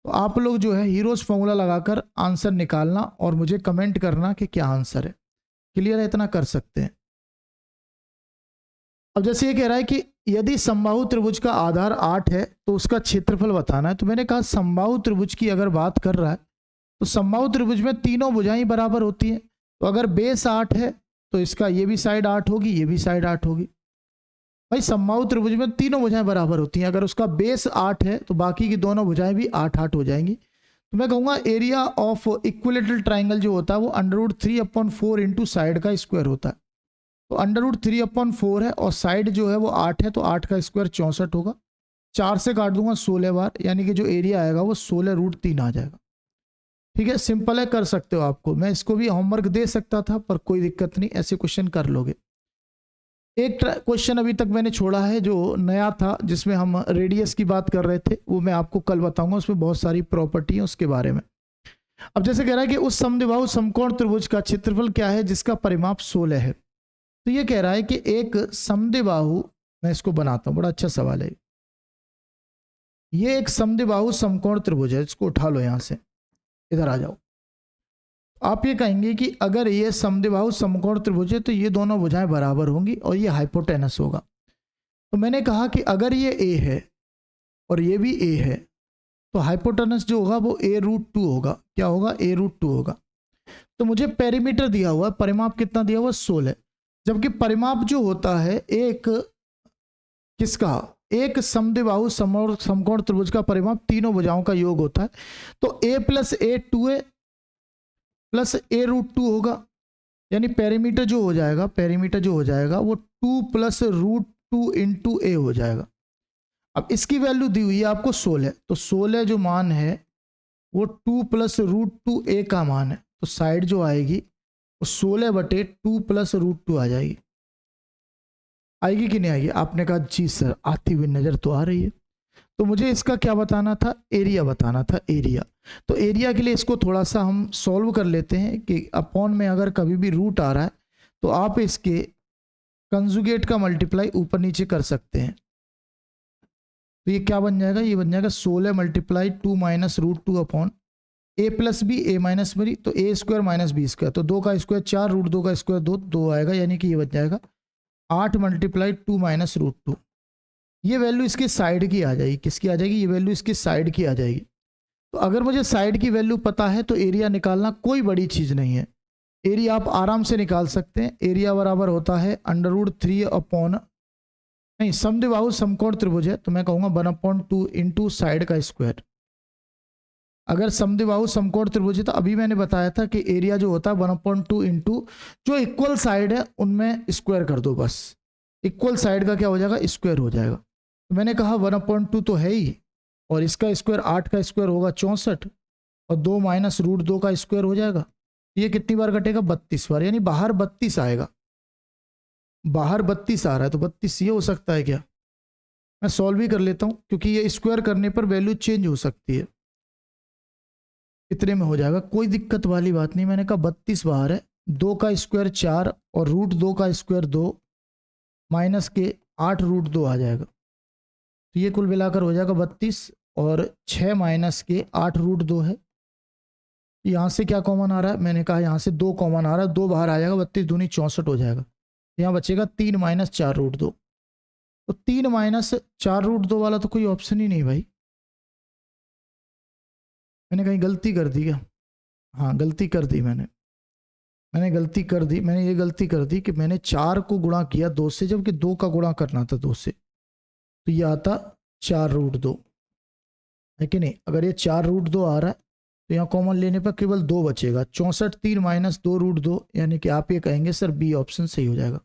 तो आप लोग जो है हीरोज फॉर्मूला लगाकर आंसर निकालना और मुझे कमेंट करना कि क्या आंसर है। क्लियर है? इतना कर सकते हैं। अब जैसे ये कह रहा है कि यदि समबाहु त्रिभुज का आधार 8 है तो उसका क्षेत्रफल बताना है। तो मैंने कहा समबाहु त्रिभुज की अगर बात कर रहा है तो समबाहु त्रिभुज में तीनों भुजाएं बराबर होती हैं। तो अगर बेस 8 है तो इसका ये भी साइड 8 होगी, ये भी साइड 8 होगी। भाई समबाहु त्रिभुज में तीनों भुजाएं बराबर होती हैं। अगर उसका बेस 8 है तो बाकी की दोनों भुजाएं भी 8-8 हो जाएंगी। तो मैं कहूँगा एरिया ऑफ इक्विलेटरल ट्राइंगल जो होता है वो √3/4 इंटू साइड का स्क्वायर होता है। तो √3/4 है और साइड जो है वो 8 है, तो 8 का स्क्वायर 64 होगा। 4 से काट दूंगा 16 बार, यानी कि जो एरिया आएगा वो 16√3 आ जाएगा। ठीक है, सिंपल है, कर सकते हो। आपको मैं इसको भी होमवर्क दे सकता था पर कोई दिक्कत नहीं, ऐसे क्वेश्चन कर लोगे। एक क्वेश्चन अभी तक मैंने छोड़ा है जो नया था, जिसमें हम रेडियस की बात कर रहे थे, वो मैं आपको कल बताऊंगा। उसमें बहुत सारी प्रॉपर्टी है उसके बारे में। अब जैसे कह रहा है कि उस समद्विबाहु समकोण त्रिभुज का क्षेत्रफल क्या है जिसका परिमाप 16 है। तो ये कह रहा है कि एक समद्विबाहु, मैं इसको बनाता हूं, बड़ा अच्छा सवाल है ये। एक समद्विबाहु समकोण त्रिभुज है, इसको उठा लो यहां से, इधर आ जाओ। आप ये कहेंगे कि अगर ये समद्विबाहु समकोण त्रिभुज है तो ये दोनों भुजाएं बराबर होंगी और ये हाइपोटेनस होगा। तो मैंने कहा कि अगर ये ए है और ये भी ए है तो हाइपोटेनस जो होगा वो a√2 होगा। क्या होगा? a√2 होगा। तो मुझे पेरीमीटर दिया हुआ है, परिमाप कितना दिया हुआ? 16। जबकि परिमाप जो होता है एक किसका? एक समद्विबाहु समकोण त्रिभुज का परिमाप तीनों भुजाओं का योग होता है। तो a + a 2a plus a√2 होगा, यानी पेरीमीटर जो हो जाएगा, पेरीमीटर जो हो जाएगा वो 2 + √2 × a हो जाएगा। अब इसकी वैल्यू दी हुई है आपको 16, तो 16 जो मान है वो 2 + √2a का मान है। तो साइड जो आएगी वो 16/2 + √2 आ जाएगी। आएगी कि नहीं आएगी? आपने कहा जी सर आती हुई नजर तो आ रही है। तो मुझे इसका क्या बताना था? एरिया बताना था, एरिया। तो एरिया के लिए इसको थोड़ा सा हम सॉल्व कर लेते हैं कि अपॉन में अगर कभी भी रूट आ रहा है तो आप इसके कंजुगेट का मल्टीप्लाई ऊपर नीचे कर सकते हैं। तो ये क्या बन जाएगा? ये बन जाएगा 16 × 2 - √2 upon a + b a - b, तो a² - b², तो 2 का स्क्वायर 4, √2 का स्क्वायर 2, 2 आएगा, यानी कि ये बन जाएगा 8 × 2 - √2। ये वैल्यू इसकी साइड की आ जाएगी। किसकी आ जाएगी? ये वैल्यू इसकी साइड की आ जाएगी। तो अगर मुझे साइड की वैल्यू पता है तो एरिया निकालना कोई बड़ी चीज़ नहीं है। एरिया आप आराम से निकाल सकते हैं। एरिया बराबर होता है √3 अपॉन, नहीं समद्विबाहु समकोण त्रिभुज है तो मैं कहूँगा 1/2 × साइड का स्क्वायर। अगर समद्विबाहु समकोण त्रिभुज है तो अभी मैंने बताया था कि एरिया जो होता है 1/2 × जो इक्वल साइड है उनमें स्क्वायर कर दो, बस इक्वल साइड का क्या हो जाएगा? स्क्वायर हो जाएगा। तो मैंने कहा 1/2 तो है ही, और इसका स्क्वायर 8 का स्क्वायर होगा 64, और 2 - √2 का स्क्वायर हो जाएगा। ये कितनी बार कटेगा? 32 बार, यानी बाहर 32 आएगा। बाहर 32 आ रहा है तो 32 ये हो सकता है क्या? मैं सॉल्व भी कर लेता हूं क्योंकि ये स्क्वायर करने पर वैल्यू चेंज हो सकती है। इतने में हो जाएगा, कोई दिक्कत वाली बात नहीं। मैंने कहा 32 बाहर है, 2 का स्क्वायर 4 और √2 का स्क्वायर 2 माइनस के 8 √2 आ जाएगा। तो ये कुल मिलाकर हो जाएगा 32, और 6 माइनस के 8 √2 है। यहाँ से क्या कॉमन आ रहा है? मैंने कहा यहाँ से 2 कॉमन आ रहा है, 2 बाहर आ जाएगा, 32 दूनी 64 हो जाएगा। यहाँ बचेगा 3 - 4 √2। तो 3 - 4 √2 वाला तो कोई ऑप्शन ही नहीं भाई। मैंने कहीं गलती कर दी क्या? हाँ गलती कर दी मैंने गलती कर दी। मैंने ये गलती कर दी कि मैंने 4 को गुणा किया 2 से, जबकि 2 का गुणा करना था 2 से। तो ये आता 4 √2 है कि नहीं? अगर ये 4 √2 आ रहा है तो यहाँ कॉमन लेने पर केवल 2 बचेगा। 64 3 - 2 √2, यानी कि आप ये कहेंगे सर बी ऑप्शन सही हो जाएगा।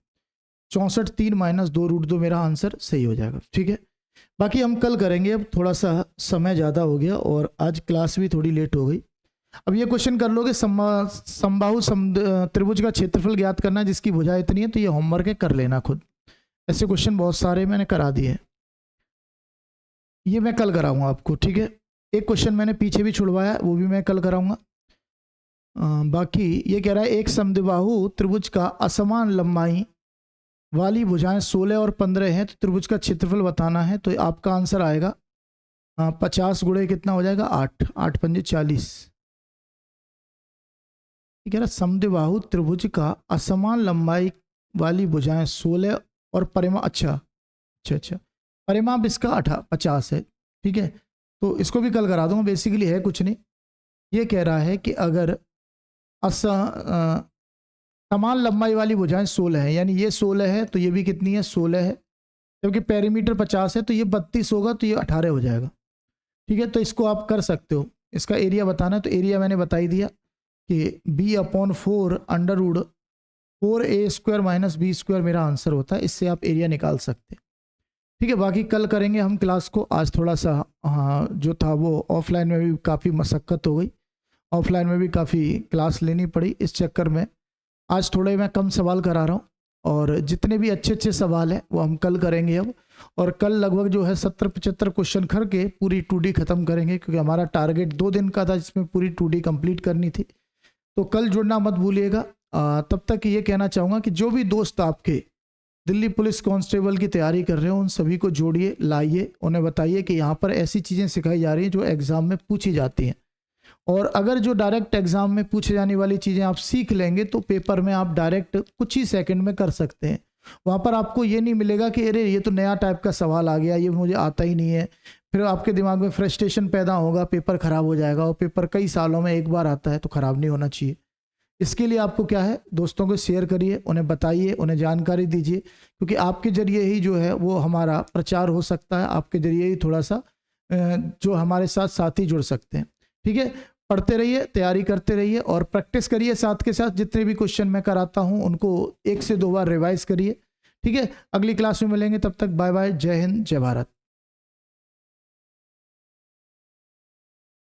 64 3 - 2 √2 मेरा आंसर सही हो जाएगा। ठीक है, बाकी हम कल करेंगे। अब थोड़ा सा समय ज़्यादा हो गया और आज क्लास भी थोड़ी लेट हो गई। अब ये क्वेश्चन कर लोगे, समबाहु त्रिभुज का क्षेत्रफल ज्ञात करना है जिसकी भुजा इतनी है, तो ये होमवर्क है, कर लेना खुद। ऐसे क्वेश्चन बहुत सारे मैंने करा दिए हैं, ये मैं कल कराऊंगा आपको। ठीक है, एक क्वेश्चन मैंने पीछे भी छुड़वाया, वो भी मैं कल कराऊंगा। बाकी ये कह रहा है एक समद्विबाहु त्रिभुज का असमान लंबाई वाली भुजाएं 16 और 15 हैं, तो त्रिभुज का क्षेत्रफल बताना है। तो आपका आंसर आएगा 50 गुणे कितना हो जाएगा? 8, 8 × 5 = 40। ठीक है ना, समद्विबाहु त्रिभुज का असमान लंबाई वाली भुजाएं 16 और परिमाप, अच्छा परिमाप इसका 50 है। ठीक है, तो इसको भी कल करा दूंगा। बेसिकली है कुछ नहीं, ये कह रहा है कि अगर समान लंबाई वाली भुजाएं 16 है, यानी ये 16 है तो ये भी कितनी है? 16 है, जबकि पेरीमीटर 50 है तो ये 32 होगा, तो ये 18 हो जाएगा। ठीक है, तो इसको आप कर सकते हो। इसका एरिया बताना है, तो एरिया मैंने बता ही दिया कि b/4 √4a² - b² मेरा आंसर होता है। इससे आप एरिया निकाल सकते हैं। ठीक है, बाकी कल करेंगे हम क्लास को। आज थोड़ा सा जो था वो ऑफलाइन में भी काफ़ी मशक्क़त हो गई, ऑफलाइन में भी काफ़ी क्लास लेनी पड़ी। इस चक्कर में आज थोड़े मैं कम सवाल करा रहा हूँ, और जितने भी अच्छे अच्छे सवाल हैं वो हम कल करेंगे अब। और कल लगभग जो है 70-75 क्वेश्चन करके पूरी 2D ख़त्म करेंगे, क्योंकि हमारा टारगेट 2 दिन का था जिसमें पूरी 2D कंप्लीट करनी थी। तो कल जुड़ना मत भूलिएगा। तब तक ये कहना चाहूँगा कि जो भी दोस्त आपके दिल्ली पुलिस कांस्टेबल की तैयारी कर रहे हो, उन सभी को जोड़िए, लाइए, उन्हें बताइए कि यहाँ पर ऐसी चीज़ें सिखाई जा रही हैं जो एग्ज़ाम में पूछी जाती हैं। और अगर जो डायरेक्ट एग्ज़ाम में पूछे जाने वाली चीज़ें आप सीख लेंगे तो पेपर में आप डायरेक्ट कुछ ही सेकंड में कर सकते हैं। वहाँ पर आपको ये नहीं मिलेगा कि अरे ये तो नया टाइप का सवाल आ गया, ये मुझे आता ही नहीं है। फिर आपके दिमाग में फ्रस्ट्रेशन पैदा होगा, पेपर ख़राब हो जाएगा, और पेपर कई सालों में एक बार आता है तो ख़राब नहीं होना चाहिए। इसके लिए आपको क्या है, दोस्तों को शेयर करिए, उन्हें बताइए, उन्हें जानकारी दीजिए, क्योंकि आपके ज़रिए ही जो है वो हमारा प्रचार हो सकता है, आपके ज़रिए ही थोड़ा सा जो हमारे साथ साथी जुड़ सकते हैं। ठीक है, पढ़ते रहिए, तैयारी करते रहिए और प्रैक्टिस करिए। साथ के साथ जितने भी क्वेश्चन मैं कराता हूँ उनको 1 से 2 बार रिवाइज करिए। ठीक है, अगली क्लास में मिलेंगे, तब तक बाय बाय, जय हिंद, जय भारत।